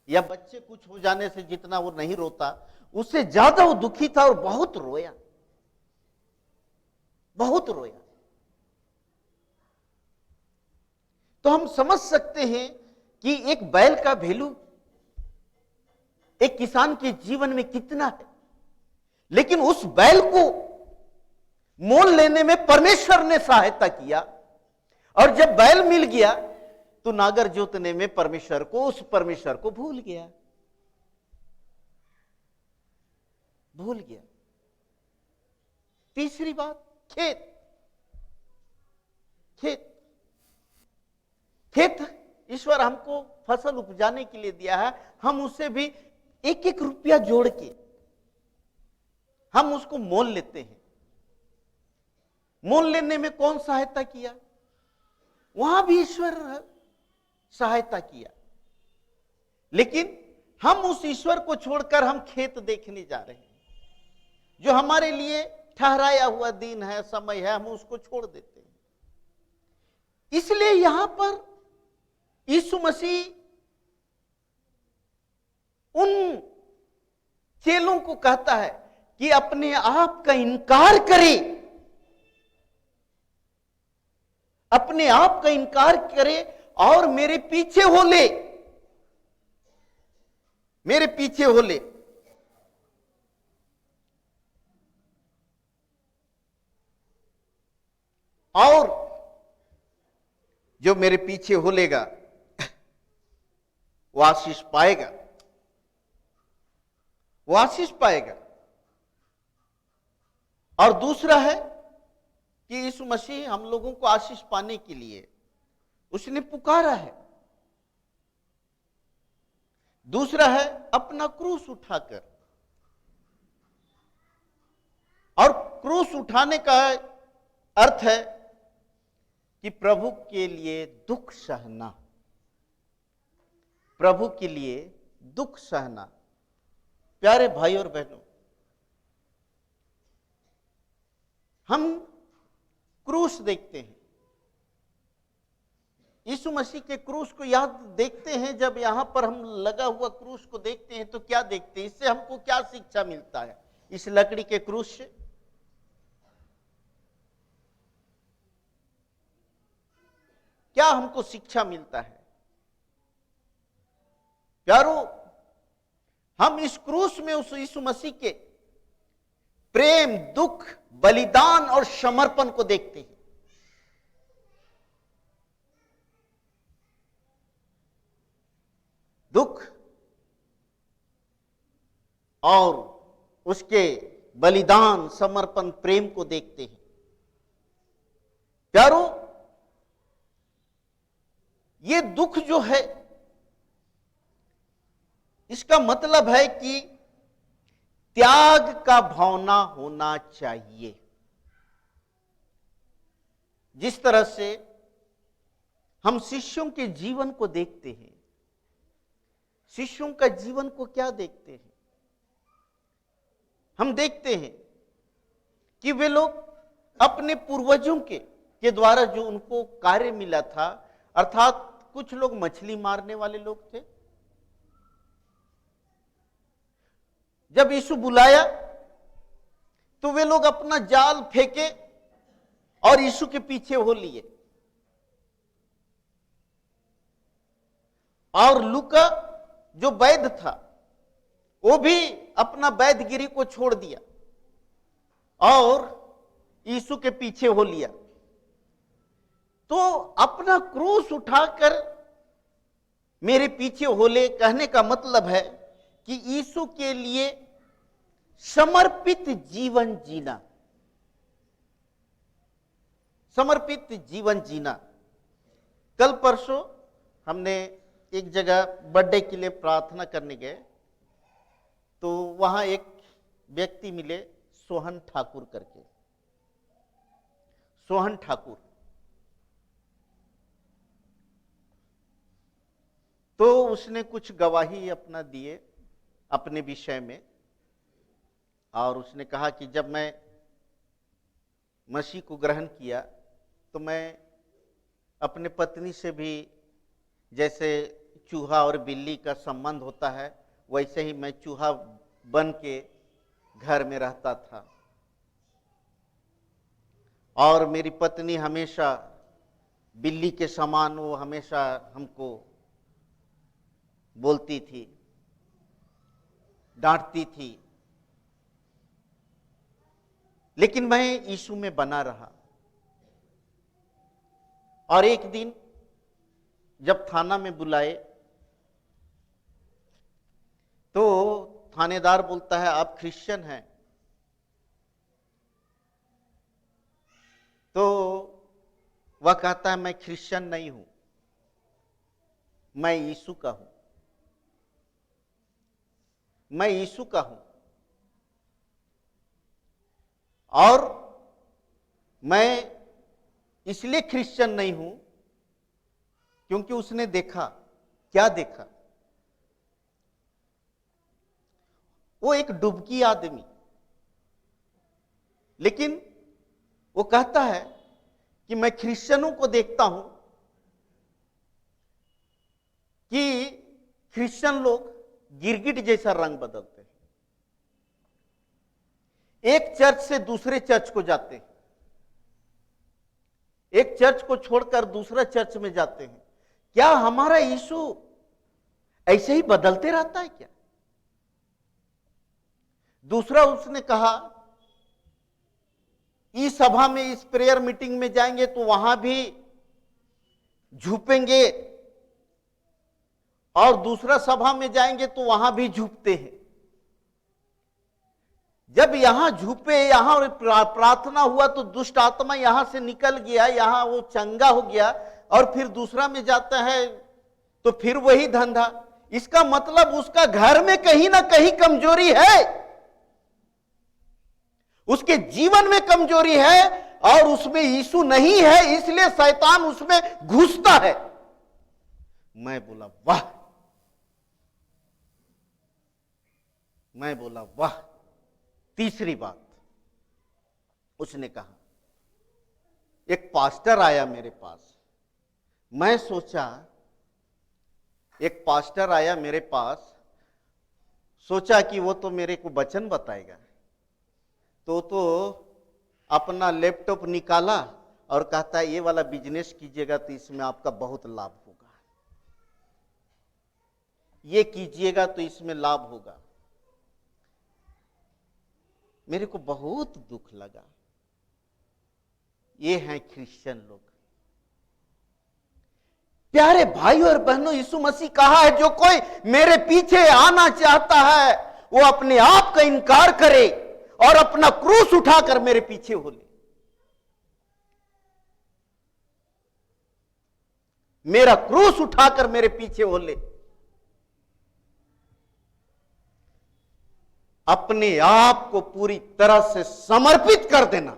या बच्चे कुछ हो जाने से जितना वो नहीं रोता, उससे ज्यादा वो दुखी था और बहुत रोया। तो हम समझ सकते हैं कि एक बैल का वैल्यू एक किसान के जीवन में कितना है। लेकिन उस बैल को मोल लेने में परमेश्वर ने सहायता किया, और जब बैल मिल गया तो नागर जोतने में उस परमेश्वर को भूल गया। तीसरी बात, खेत ईश्वर हमको फसल उपजाने के लिए दिया है, हम उसे भी एक एक रुपया जोड़ के हम उसको मोल लेते हैं। मोल लेने में कौन सहायता किया? वहां भी ईश्वर सहायता किया। लेकिन हम उस ईश्वर को छोड़कर हम खेत देखने जा रहे हैं, जो हमारे लिए ठहराया हुआ दिन है, समय है, हम उसको छोड़ देते हैं। इसलिए यहां पर यीशु मसीह उन चेलों को कहता है कि अपने आप का इनकार करे, अपने आप का इनकार करे और मेरे पीछे हो ले, मेरे पीछे हो ले। और जो मेरे पीछे हो लेगा वो आशीष पाएगा, वो आशीष पाएगा। और दूसरा है कि यीशु मसीह हम लोगों को आशीष पाने के लिए उसने पुकारा है। दूसरा है अपना क्रूस उठाकर, और क्रूस उठाने का अर्थ है कि प्रभु के लिए दुख सहना, प्रभु के लिए दुख सहना। प्यारे भाई और बहनों, हम क्रूस देखते हैं, यीशु मसीह के क्रूस को याद देखते हैं। जब यहां पर हम लगा हुआ क्रूस को देखते हैं तो क्या देखते हैं? इससे हमको क्या शिक्षा मिलता है इस लकड़ी के क्रूस से? क्या हमको शिक्षा मिलता है? प्यारो, हम इस क्रूस में उस यीशु मसीह के प्रेम, दुख, बलिदान और समर्पण को देखते हैं। दुख और उसके बलिदान, समर्पण, प्रेम को देखते हैं। प्यारो, ये दुख जो है इसका मतलब है कि त्याग का भावना होना चाहिए। जिस तरह से हम शिष्यों के जीवन को देखते हैं, शिष्यों का जीवन को क्या देखते हैं? हम देखते हैं कि वे लोग अपने पूर्वजों के द्वारा जो उनको कार्य मिला था, अर्थात कुछ लोग मछली मारने वाले लोग थे। जब यीशु बुलाया तो वे लोग अपना जाल फेंके और यीशु के पीछे हो लिए। और लूका जो वैद्य था वो भी अपना वैद्यगिरी को छोड़ दिया और यीशु के पीछे हो लिया। तो अपना क्रूस उठाकर मेरे पीछे हो ले कहने का मतलब है कि यीशु के लिए समर्पित जीवन जीना, समर्पित जीवन जीना। कल परसों हमने एक जगह बर्थडे के लिए प्रार्थना करने गए तो वहां एक व्यक्ति मिले, सोहन ठाकुर करके। सोहन ठाकुर तो उसने कुछ गवाही अपना दिए अपने विषय में, और उसने कहा कि जब मैं मसीह को ग्रहण किया तो मैं अपने पत्नी से भी जैसे चूहा और बिल्ली का संबंध होता है वैसे ही मैं चूहा बन के घर में रहता था, और मेरी पत्नी हमेशा बिल्ली के समान, वो हमेशा हमको बोलती थी, डांटती थी। लेकिन मैं यीशु में बना रहा। और एक दिन जब थाना में बुलाए तो थानेदार बोलता है आप क्रिश्चियन हैं? तो वह कहता है मैं क्रिश्चियन नहीं हूं, मैं यीशु का हूं, मैं यीशु का हूं। और मैं इसलिए क्रिश्चियन नहीं हूं क्योंकि उसने देखा, क्या देखा? वो एक डुबकी आदमी, लेकिन वो कहता है कि मैं क्रिश्चियनों को देखता हूं कि क्रिश्चियन लोग गिरगिट जैसा रंग बदलते हैं, एक चर्च से दूसरे चर्च को जाते हैं, एक चर्च को छोड़कर दूसरा चर्च में जाते हैं। क्या हमारा यीशु ऐसे ही बदलते रहता है क्या? दूसरा उसने कहा, इस सभा में, इस प्रेयर मीटिंग में जाएंगे तो वहां भी झुकेंगे, और दूसरा सभा में जाएंगे तो वहां भी झुकते हैं। जब यहां झुके, यहां प्रार्थना हुआ तो दुष्ट आत्मा यहां से निकल गया, यहां वो चंगा हो गया, और फिर दूसरा में जाता है तो फिर वही धंधा। इसका मतलब उसका घर में कहीं ना कहीं कमजोरी है, उसके जीवन में कमजोरी है, और उसमें यीशु नहीं है, इसलिए शैतान उसमें घुसता है। मैं बोला वाह, मैं बोला वाह। तीसरी बात उसने कहा, एक पास्टर आया मेरे पास। मैं सोचा, एक पास्टर आया मेरे पास, सोचा कि वो तो मेरे को वचन बताएगा, तो अपना लैपटॉप निकाला और कहता है ये वाला बिजनेस कीजिएगा तो इसमें आपका बहुत लाभ होगा, ये कीजिएगा तो इसमें लाभ होगा। मेरे को बहुत दुख लगा। ये हैं क्रिश्चियन लोग। प्यारे भाई और बहनों, यीशु मसीह कहा है, जो कोई मेरे पीछे आना चाहता है वो अपने आप का इनकार करे और अपना क्रूस उठाकर मेरे पीछे हो ले। मेरा क्रूस उठाकर मेरे पीछे हो ले। अपने आप को पूरी तरह से समर्पित कर देना,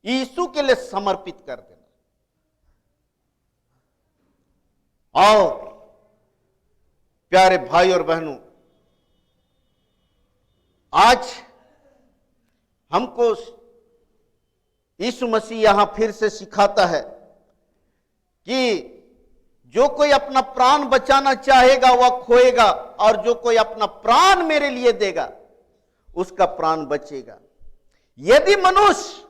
यीशु के लिए समर्पित कर देना। और प्यारे भाई और बहनों, आज हमको यीशु मसीह यहां फिर से सिखाता है कि जो कोई अपना प्राण बचाना चाहेगा वह खोएगा, और जो कोई अपना प्राण मेरे लिए देगा उसका प्राण बचेगा। यदि मनुष्य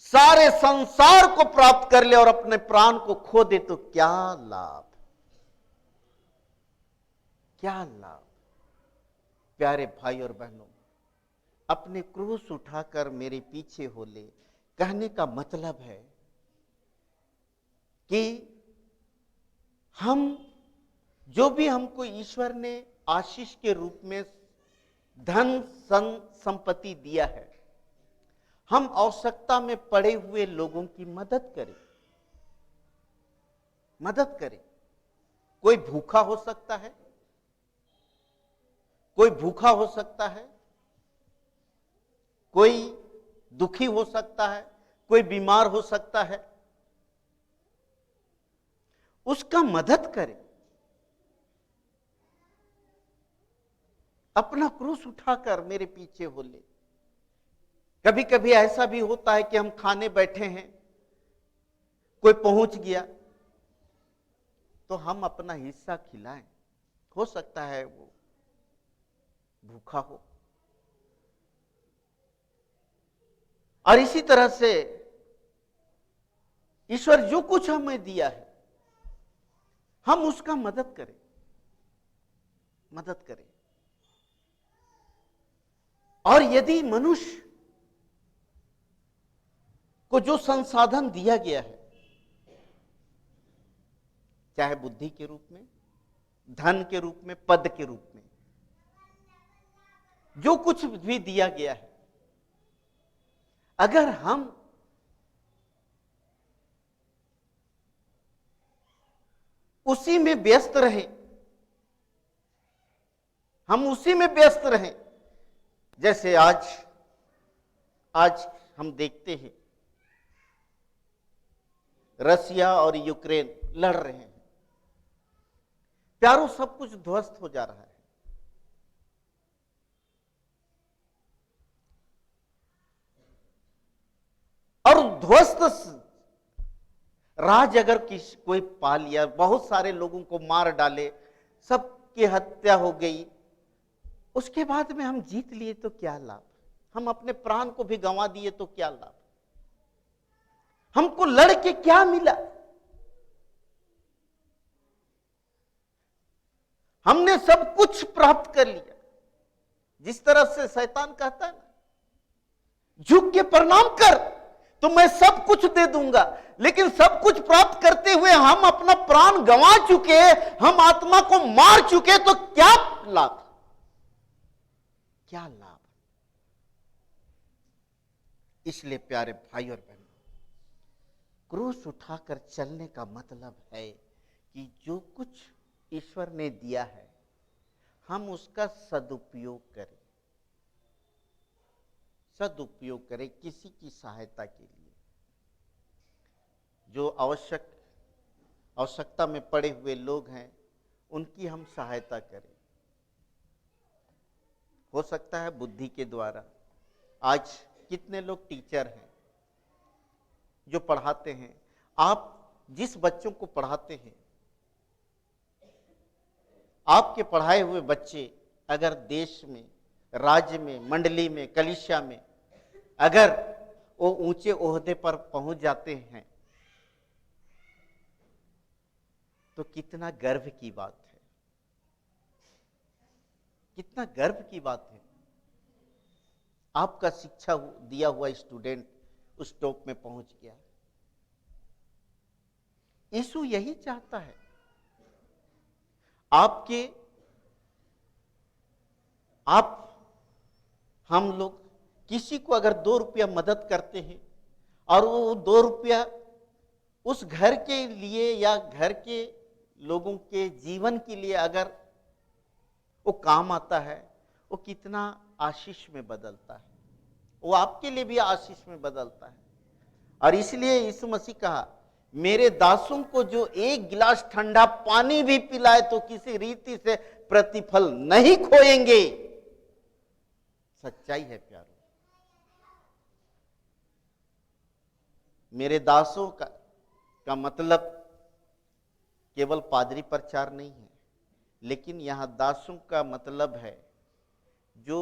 सारे संसार को प्राप्त कर ले और अपने प्राण को खो दे तो क्या लाभ, क्या लाभ। प्यारे भाई और बहनों, अपने क्रूस उठाकर मेरे पीछे हो ले, कहने का मतलब है कि हम जो भी हमको ईश्वर ने आशीष के रूप में धन संपत्ति दिया है, हम आवश्यकता में पड़े हुए लोगों की मदद करें, मदद करें। कोई भूखा हो सकता है, कोई भूखा हो सकता है, कोई दुखी हो सकता है, कोई बीमार हो सकता है, उसका मदद करें। अपना क्रूस उठाकर मेरे पीछे हो ले। कभी कभी ऐसा भी होता है कि हम खाने बैठे हैं, कोई पहुंच गया तो हम अपना हिस्सा खिलाएं। हो सकता है वो भूखा हो। और इसी तरह से ईश्वर जो कुछ हमें दिया है हम उसका मदद करें, मदद करें। और यदि मनुष्य को जो संसाधन दिया गया है, चाहे बुद्धि के रूप में, धन के रूप में, पद के रूप में, जो कुछ भी दिया गया है, अगर हम उसी में व्यस्त रहें, हम उसी में व्यस्त रहें। जैसे आज हम देखते हैं रसिया और यूक्रेन लड़ रहे हैं, प्यारों सब कुछ ध्वस्त हो जा रहा है। ध्वस्त राज अगर कोई पा लिया, बहुत सारे लोगों को मार डाले, सबकी हत्या हो गई, उसके बाद में हम जीत लिए तो क्या लाभ? हम अपने प्राण को भी गंवा दिए तो क्या लाभ? हमको लड़ के क्या मिला? हमने सब कुछ प्राप्त कर लिया। जिस तरह से शैतान कहता है ना, झुक के प्रणाम कर तो मैं सब कुछ दे दूंगा, लेकिन सब कुछ प्राप्त करते हुए हम अपना प्राण गंवा चुके, हम आत्मा को मार चुके, तो क्या लाभ? क्या लाभ? इसलिए प्यारे भाई और बहनों, क्रूस उठाकर चलने का मतलब है कि जो कुछ ईश्वर ने दिया है हम उसका सदुपयोग करें, सदुपयोग करें किसी की सहायता के लिए। जो आवश्यकता में पड़े हुए लोग हैं उनकी हम सहायता करें। हो सकता है बुद्धि के द्वारा। आज कितने लोग टीचर हैं जो पढ़ाते हैं। आप जिस बच्चों को पढ़ाते हैं, आपके पढ़ाए हुए बच्चे अगर देश में, राज्य में, मंडली में, कलीसिया में अगर वो ऊंचे ओहदे पर पहुंच जाते हैं तो कितना गर्व की बात है, कितना गर्व की बात है। आपका शिक्षा दिया हुआ स्टूडेंट उस टॉप में पहुंच गया। यीशु यही चाहता है। हम लोग किसी को अगर 2 रुपया मदद करते हैं और वो 2 रुपया उस घर के लिए या घर के लोगों के जीवन के लिए अगर वो काम आता है, वो कितना आशीष में बदलता है, वो आपके लिए भी आशीष में बदलता है। और इसलिए यीशु मसीह कहा, मेरे दासों को जो 1 गिलास ठंडा पानी भी पिलाए तो किसी रीति से प्रतिफल नहीं खोएंगे। सच्चाई है प्यारो। मेरे दासों का मतलब केवल पादरी प्रचार नहीं है, लेकिन यहां दासों का मतलब है जो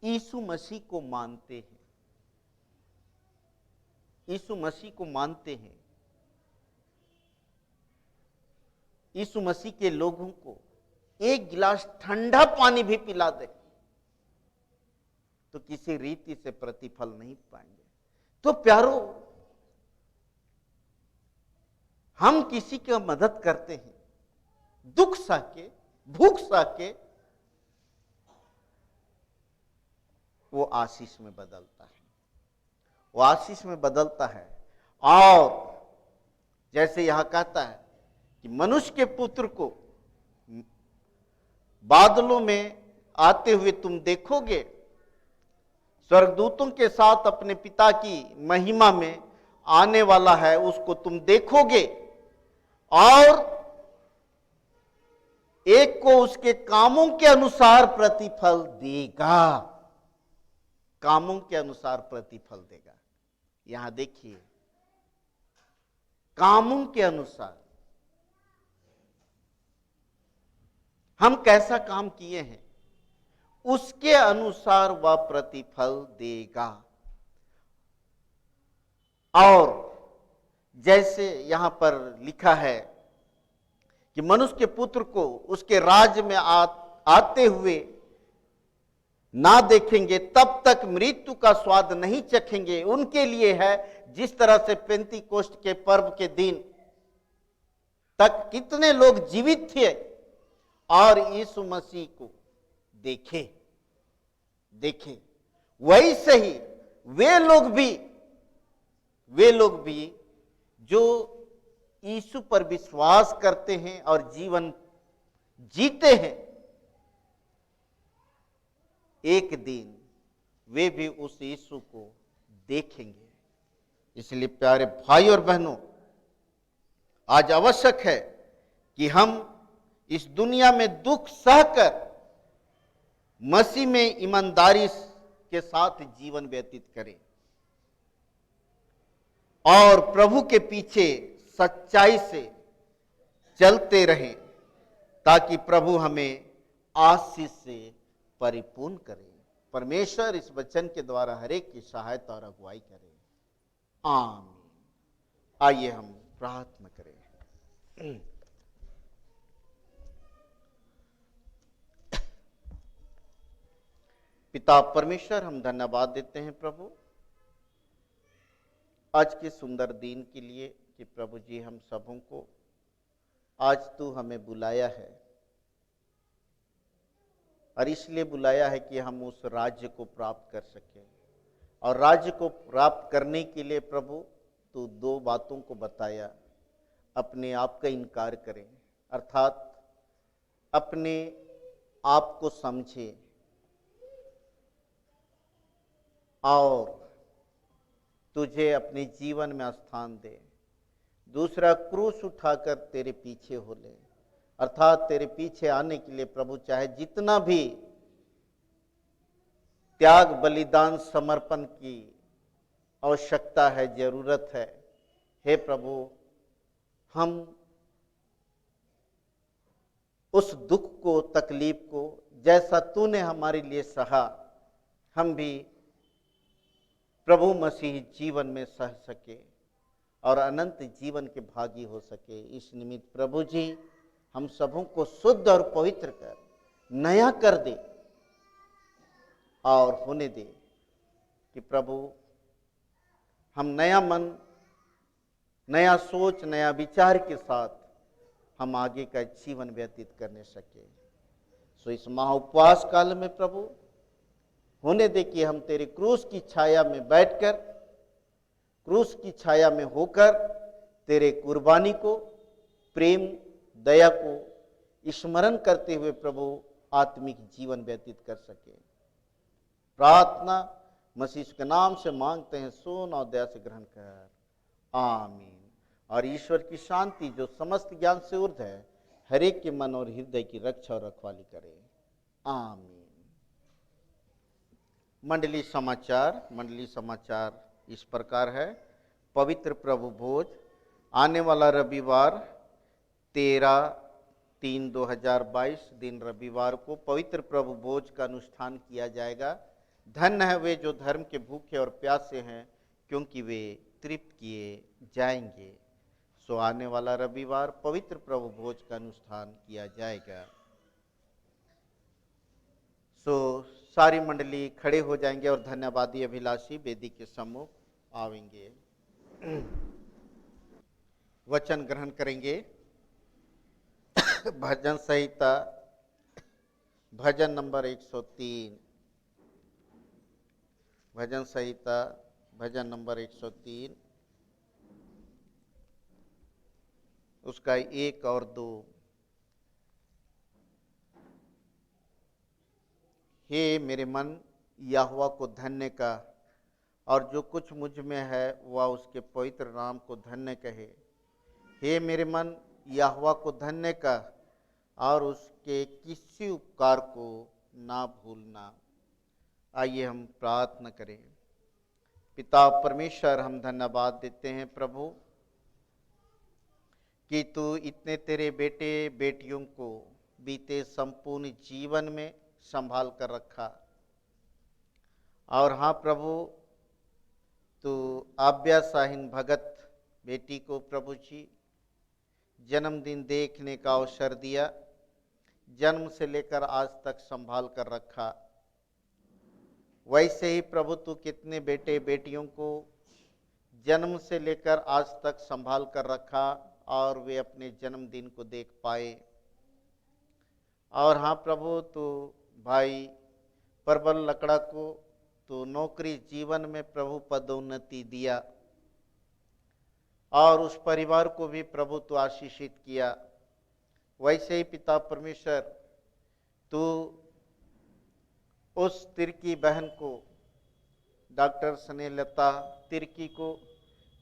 यीशु मसीह को मानते हैं, यीशु मसीह को मानते हैं। यीशु मसीह के लोगों को 1 गिलास ठंडा पानी भी पिला दे तो किसी रीति से प्रतिफल नहीं पाएंगे। तो प्यारो, हम किसी की मदद करते हैं, दुख सहके, भूख सहके, वो आशीष में बदलता है, वो आशीष में बदलता है। और जैसे यहां कहता है कि मनुष्य के पुत्र को बादलों में आते हुए तुम देखोगे, स्वर्गदूतों के साथ अपने पिता की महिमा में आने वाला है, उसको तुम देखोगे और एक को उसके कामों के अनुसार प्रतिफल देगा, कामों के अनुसार प्रतिफल देगा। यहां देखिए, कामों के अनुसार हम कैसा काम किए हैं उसके अनुसार वह प्रतिफल देगा। और जैसे यहां पर लिखा है कि मनुष्य के पुत्र को उसके राज्य में आते हुए ना देखेंगे तब तक मृत्यु का स्वाद नहीं चखेंगे। उनके लिए है जिस तरह से पेंतीकोस्ट के पर्व के दिन तक कितने लोग जीवित थे और यीशु मसीह को देखे, वैसे ही वे लोग भी जो यीशु पर विश्वास करते हैं और जीवन जीते हैं, एक दिन वे भी उस यीशु को देखेंगे। इसलिए प्यारे भाई और बहनों, आज आवश्यक है कि हम इस दुनिया में दुख सहकर मसीह में ईमानदारी के साथ जीवन व्यतीत करें। और प्रभु के पीछे सच्चाई से चलते रहें, ताकि प्रभु हमें आशीष से परिपूर्ण करे। परमेश्वर इस वचन के द्वारा हर एक की सहायता और अगुवाई करे। आमीन। आइए हम प्रार्थना करें। पिता परमेश्वर, हम धन्यवाद देते हैं प्रभु आज के सुंदर दिन के लिए कि प्रभु जी हम सबों को आज तू हमें बुलाया है, और इसलिए बुलाया है कि हम उस राज्य को प्राप्त कर सकें। और राज्य को प्राप्त करने के लिए प्रभु तू दो बातों को बताया। अपने आप का इनकार करें, अर्थात अपने आप को समझे और तुझे अपने जीवन में स्थान दे। दूसरा, क्रूस उठाकर तेरे पीछे हो ले, अर्थात तेरे पीछे आने के लिए प्रभु चाहे जितना भी त्याग, बलिदान, समर्पण की आवश्यकता है, जरूरत है, हे प्रभु हम उस दुख को, तकलीफ को जैसा तूने हमारे लिए सहा, हम भी प्रभु मसीह जीवन में सह सके और अनंत जीवन के भागी हो सके। इस निमित्त प्रभु जी हम सबों को शुद्ध और पवित्र कर नया कर दे और होने दे कि प्रभु हम नया मन, नया सोच, नया विचार के साथ हम आगे का जीवन व्यतीत करने सके। सो इस महा उपवास काल में प्रभु होने दे कि हम तेरे क्रूस की छाया में बैठकर, क्रूस की छाया में होकर तेरे कुर्बानी को, प्रेम, दया को स्मरण करते हुए प्रभु आत्मिक जीवन व्यतीत कर सके। प्रार्थना मसीह के नाम से मांगते हैं, सुन और दया से ग्रहण कर। आमीन। और ईश्वर की शांति जो समस्त ज्ञान से ऊर्ध्व है, हर एक के मन और हृदय की रक्षा और रखवाली करे। आमीन। मंडली समाचार इस प्रकार है। पवित्र प्रभु भोज आने वाला रविवार 13/3/2022 दिन रविवार को पवित्र प्रभु भोज का अनुष्ठान किया जाएगा। धन्य है वे जो धर्म के भूखे और प्यासे हैं, क्योंकि वे तृप्त किए जाएंगे। सो आने वाला रविवार पवित्र प्रभु भोज का अनुष्ठान किया जाएगा। सो सारी मंडली खड़े हो जाएंगे और धन्यवादी अभिलाषी वेदी के सम्मुख आवेंगे, वचन ग्रहण करेंगे। भजन संहिता भजन नंबर 103, भजन संहिता भजन नंबर 103 उसका 1 और 2। हे मेरे मन यहोवा को धन्य का, और जो कुछ मुझ में है वह उसके पवित्र नाम को धन्य कहे। हे मेरे मन यहोवा को धन्य का, और उसके किसी उपकार को ना भूलना। आइए हम प्रार्थना करें। पिता परमेश्वर, हम धन्यवाद देते हैं प्रभु कि तू इतने तेरे बेटे बेटियों को बीते संपूर्ण जीवन में संभाल कर रखा। और हाँ प्रभु, तो आव्या साहिन भगत बेटी को प्रभु जी जन्मदिन देखने का अवसर दिया, जन्म से लेकर आज तक संभाल कर रखा। वैसे ही प्रभु तू कितने बेटे बेटियों को जन्म से लेकर आज तक संभाल कर रखा और वे अपने जन्मदिन को देख पाए। और हाँ प्रभु, तो भाई प्रबल लकड़ा को तो नौकरी जीवन में प्रभु पदोन्नति दिया, और उस परिवार को भी प्रभु तो आशीषित किया। वैसे ही पिता परमेश्वर, तू उस तिर्की बहन को, डॉक्टर स्नेहलता तिर्की को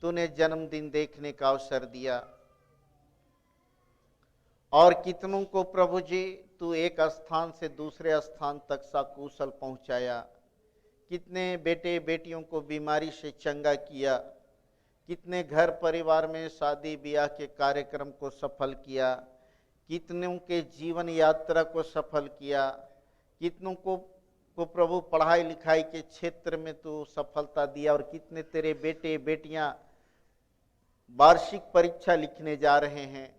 तूने जन्मदिन देखने का अवसर दिया, और कितनों को प्रभु जी तू एक स्थान से दूसरे स्थान तक सकुशल पहुंचाया। कितने बेटे बेटियों को बीमारी से चंगा किया, कितने घर परिवार में शादी ब्याह के कार्यक्रम को सफल किया, कितनों के जीवन यात्रा को सफल किया, कितनों को प्रभु पढ़ाई लिखाई के क्षेत्र में तू सफलता दिया, और कितने तेरे बेटे बेटियां वार्षिक परीक्षा लिखने जा रहे हैं,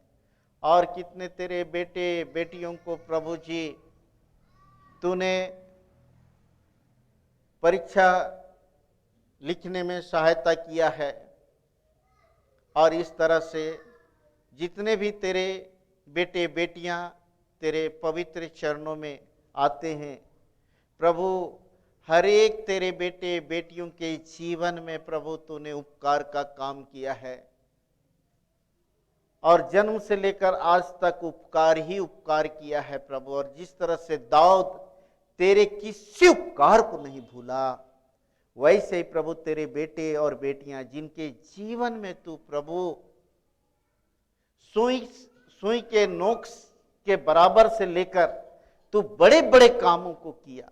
और कितने तेरे बेटे बेटियों को प्रभु जी तूने परीक्षा लिखने में सहायता किया है। और इस तरह से जितने भी तेरे बेटे बेटियां तेरे पवित्र चरणों में आते हैं प्रभु, हर एक तेरे बेटे बेटियों के जीवन में प्रभु तूने उपकार का काम किया है, और जन्म से लेकर आज तक उपकार ही उपकार किया है प्रभु। और जिस तरह से दाऊद तेरे किसी उपकार को नहीं भूला, वैसे ही प्रभु तेरे बेटे और बेटियां जिनके जीवन में तू प्रभु सुई के नोक के बराबर से लेकर तू बड़े बड़े कामों को किया,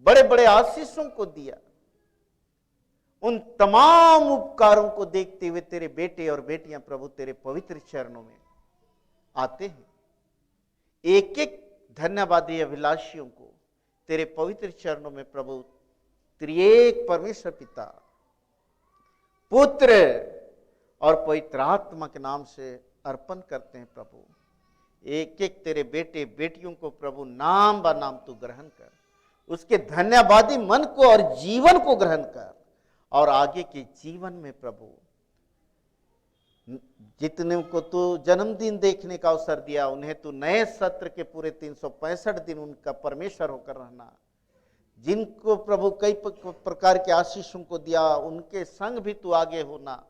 बड़े बड़े आशीषों को दिया, उन तमाम उपकारों को देखते हुए तेरे बेटे और बेटियां प्रभु तेरे पवित्र चरणों में आते हैं। एक एक धन्यवादी अभिलाषियों को तेरे पवित्र चरणों में प्रभु त्रिएक परमेश्वर पिता, पुत्र और पवित्र आत्मा के नाम से अर्पण करते हैं प्रभु। एक एक तेरे बेटे बेटियों को प्रभु नाम ब नाम तू ग्रहण कर, उसके धन्यवादी मन को और जीवन को ग्रहण कर, और आगे के जीवन में प्रभु जितने को तू जन्मदिन देखने का अवसर दिया, उन्हें तू नए सत्र के पूरे 365 दिन उनका परमेश्वर होकर रहना। जिनको प्रभु कई प्रकार के आशीषों को दिया, उनके संग भी तू आगे होना,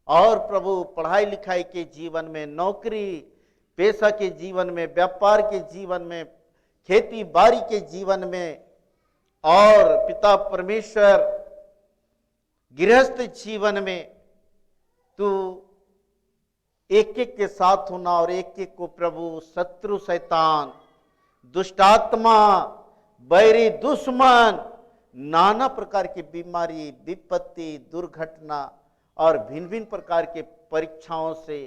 और प्रभु पढ़ाई लिखाई के जीवन में, नौकरी पेशा के जीवन में, व्यापार के जीवन में, खेती बाड़ी के जीवन में, और पिता परमेश्वर गृहस्थ जीवन में तू एक एक के साथ होना, और एक एक को प्रभु शत्रु शैतान दुष्टात्मा बैरी दुश्मन नाना प्रकार की बीमारी विपत्ति दुर्घटना और भिन्न भिन्न प्रकार के परीक्षाओं से,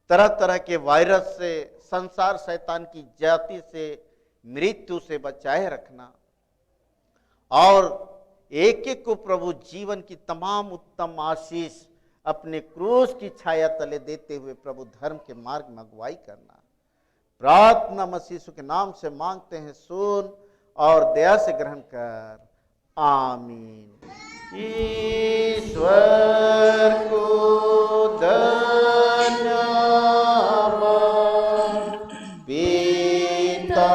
तरह तरह के वायरस से, संसार शैतान की जाति से, मृत्यु से बचाए रखना, और एक एक को प्रभु जीवन की तमाम उत्तम आशीष अपने क्रूस की छाया तले देते हुए प्रभु धर्म के मार्ग में अगुवाई करना। प्रार्थना मसीह यीशु के नाम से मांगते हैं, सुन और दया से ग्रहण कर, आमीन। ईश्वर को धन्यवाद, पिता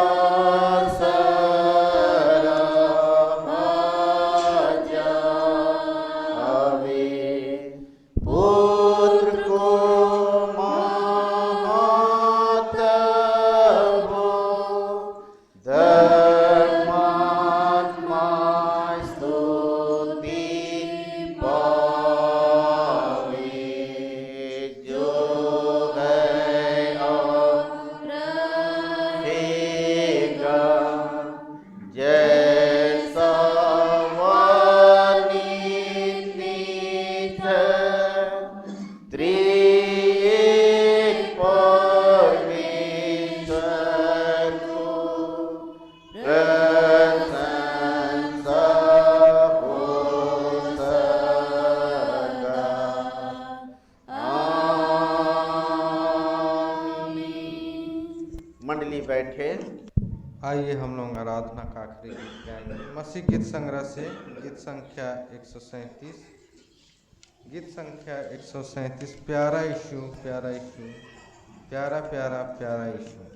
मंडली बैठे। आइए हम लोग आराधना का आखिरी गीत गाएंगे मसीह गीत संग्रह से, गीत संख्या 137। गीत संख्या 137, प्यारा यीशु प्यारा यीशु, प्यारा प्यारा प्यारा यीशु।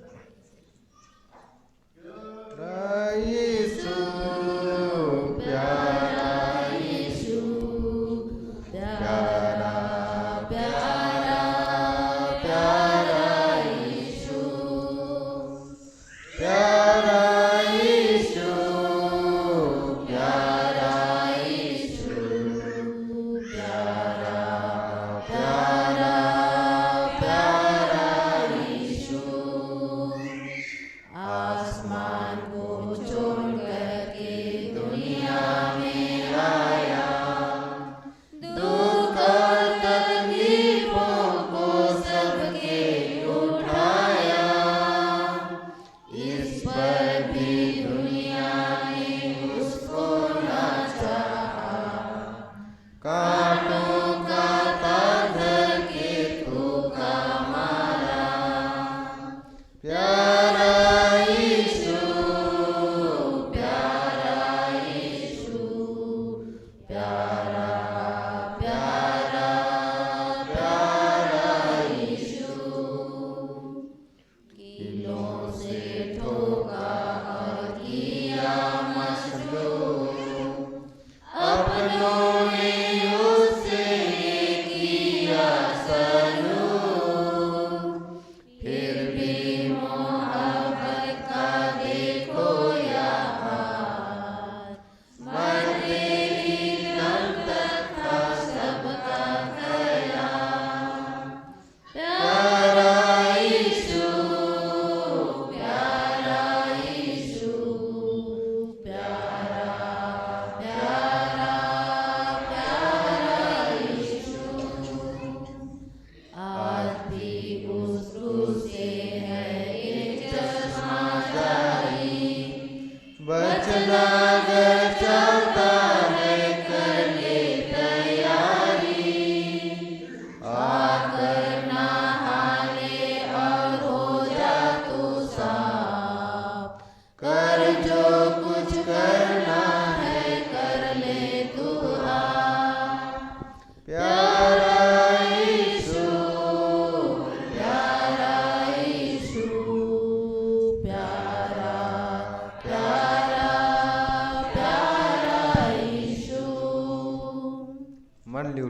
यीशु प्यारा यीशु प्यारा प्यारा प्यारा यीशु प्यारा यीशु प्यारा यीशु प्यारा प्यारा प्यारा यीशु आसमान को छोड़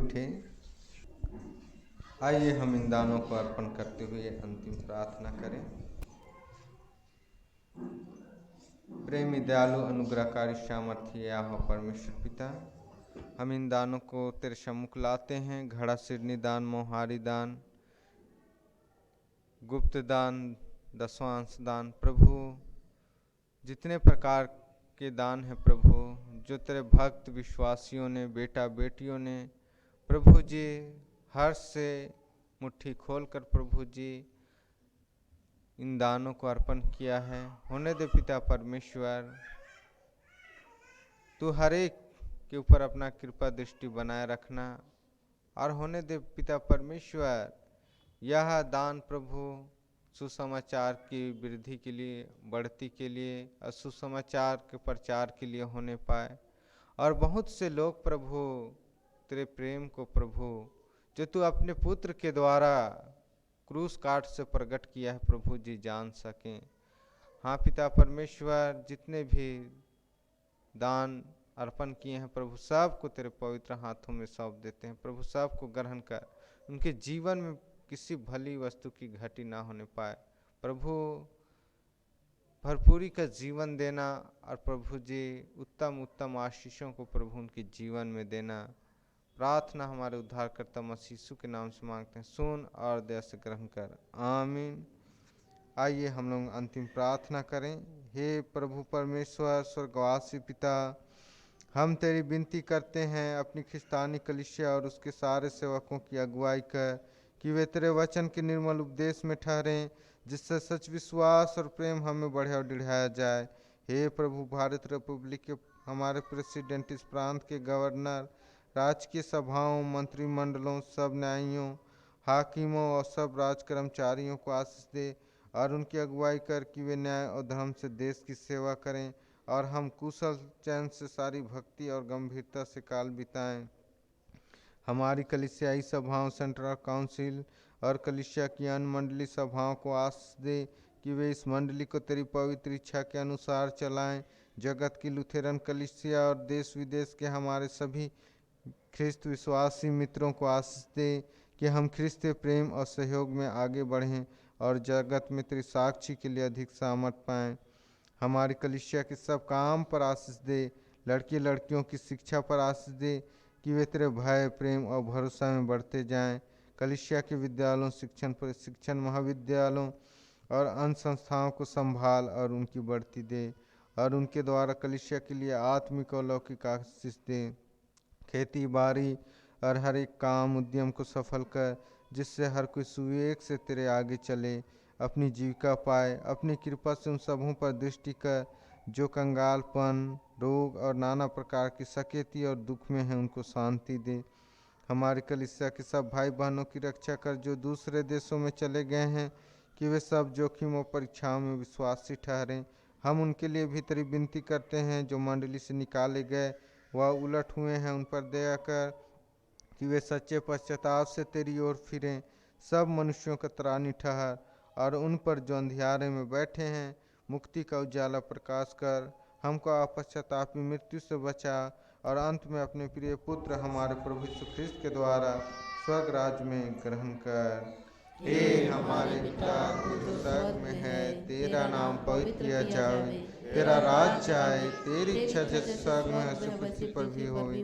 उठे। आइए हम इन दानों को अर्पण करते हुए अंतिम प्रार्थना करें। प्रेमी, दयालु, अनुग्रहकारी, सामर्थ्य यहोवा परमेश्वर पिता, हम इन दानों को तेरे सम्मुख लाते हैं। घड़ा सिरनी दान, मोहारी दान, गुप्त दान, दशवांश दान, प्रभु जितने प्रकार के दान हैं प्रभु, जो तेरे भक्त विश्वासियों ने, बेटा बेटियों ने प्रभु जी हर्ष से मुट्ठी खोलकर प्रभु जी इन दानों को अर्पण किया है। होने दे पिता परमेश्वर, तू हर एक के ऊपर अपना कृपा दृष्टि बनाए रखना। और होने दे पिता परमेश्वर, यह दान प्रभु सुसमाचार की वृद्धि के लिए, बढ़ती के लिए और सुसमाचार के प्रचार के लिए होने पाए। और बहुत से लोग प्रभु तेरे प्रेम को प्रभु जो तू अपने पुत्र के द्वारा क्रूस काट से प्रकट किया है प्रभु जी जान सकें। हाँ पिता परमेश्वर, जितने भी दान अर्पण किए हैं प्रभु, सब को तेरे पवित्र हाथों में सौंप देते हैं प्रभु। सब को ग्रहण कर उनके जीवन में किसी भली वस्तु की घटी ना होने पाए प्रभु। भरपूरी का जीवन देना और प्रभु जी उत्तम उत्तम आशीषों को प्रभु उनके जीवन में देना। प्रार्थना हमारे उद्धारकर्ता मसीह यीशु के नाम से मांगते हैं, सुन और दया से ग्रहण कर, आमीन। आइए हम लोग अंतिम प्रार्थना करें। हे प्रभु परमेश्वर स्वर्गवासी पिता, हम तेरी विनती करते हैं अपनी ख्रिस्तानी कलीसिया और उसके सारे सेवकों की अगुवाई कर कि वे तेरे वचन के निर्मल उपदेश में ठहरें, जिससे सच विश्वास और प्रेम हमें बढ़े और बढ़ाया जाए। हे प्रभु, भारत रिपब्लिक के हमारे प्रेसिडेंट, इस प्रांत के गवर्नर, राजकीय सभाओं, मंत्रिमंडलों, सब न्यायियों, हाकिमों और सब राज कर्मचारियों को आशीष दे और उनकी अगुवाई कर कि वे न्याय और धर्म से देश की सेवा करें और हम कुशल चैन से सारी भक्ति और गंभीरता से काल बिताएं। हमारी कलीसियाई सभाओं, सेंट्रल काउंसिल और कलीसिया की अन्य मंडली सभाओं को आशीष दे कि वे इस मंडली को तेरी पवित्र इच्छा के अनुसार चलाएं। जगत की लुथेरन कलीसिया और देश विदेश के हमारे सभी ख्रिस्त विश्वासी मित्रों को आशीष दे कि हम ख्रिस्त के प्रेम और सहयोग में आगे बढ़ें और जगत में तेरी साक्षी के लिए अधिक सामर्थ पाएं। हमारी कलीसिया के सब काम पर आशीष दे। लड़की लड़कियों की शिक्षा पर आशीष दे कि वे तेरे भय, प्रेम और भरोसा में बढ़ते जाएं। कलीसिया के विद्यालयों, शिक्षण महाविद्यालयों और अन्य संस्थाओं को संभाल और उनकी बढ़ती दे और उनके द्वारा कलीसिया के लिए आत्मिक और लौकिक आशीष दे। खेती बाड़ी और हर एक काम उद्यम को सफल कर, जिससे हर कोई सुविवेक से तेरे आगे चले, अपनी जीविका पाए। अपनी कृपा से उन सबों पर दृष्टि कर जो कंगालपन, रोग और नाना प्रकार की सकेती और दुख में हैं, उनको शांति दे। हमारे कलीसिया के सब भाई बहनों की रक्षा कर जो दूसरे देशों में चले गए हैं, कि वे सब जोखिम और परीक्षाओं में विश्वासी ठहरें। हम उनके लिए भी तेरी विनती करते हैं जो मंडली से निकाले गए व उलट हुए हैं, उन पर दया कर कि वे सच्चे पश्चाताप से तेरी ओर फिरें। सब मनुष्यों का त्राणी ठहर और उन पर जो अंधियारे में बैठे हैं मुक्ति का उजाला प्रकाश कर। हमको अपश्चातापी मृत्यु से बचा और अंत में अपने प्रिय पुत्र हमारे प्रभु यीशु ख्रिस्त के द्वारा स्वर्ग राज्य में ग्रहण कर। हे हमारे पिता जो स्वर्ग में है, तेरा नाम पवित्र किया जाए, तेरा राज्य आए, तेरी इच्छा जैसे स्वर्ग में वैसे पृथ्वी पर भी होवे।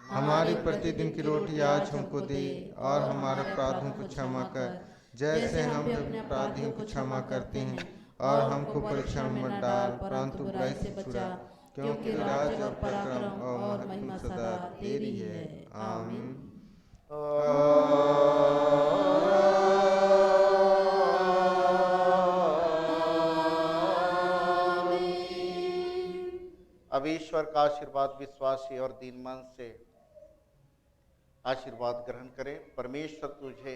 हमारी प्रतिदिन की रोटी आज हमको दे और हमारे अपराधों को क्षमा कर, जैसे हम भी अपने अपराधियों को क्षमा करते हैं, और हमको परीक्षा में मत डाल परंतु बुराई से छुड़ा, क्योंकि राज्य और पराक्रम और महिमा सदा तेरी है, आमीन। अब ईश्वर का आशीर्वाद विश्वासी और दीन मन से आशीर्वाद ग्रहण करे। परमेश्वर तुझे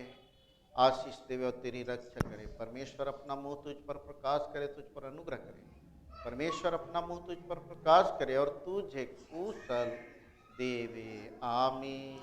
आशीष देवे और तेरी रक्षा करे। परमेश्वर अपना मुंह तुझ पर प्रकाश करे, तुझ पर अनुग्रह करे। परमेश्वर अपना मुंह तुझ पर प्रकाश करे और तुझे कुशल देवे, आमीन।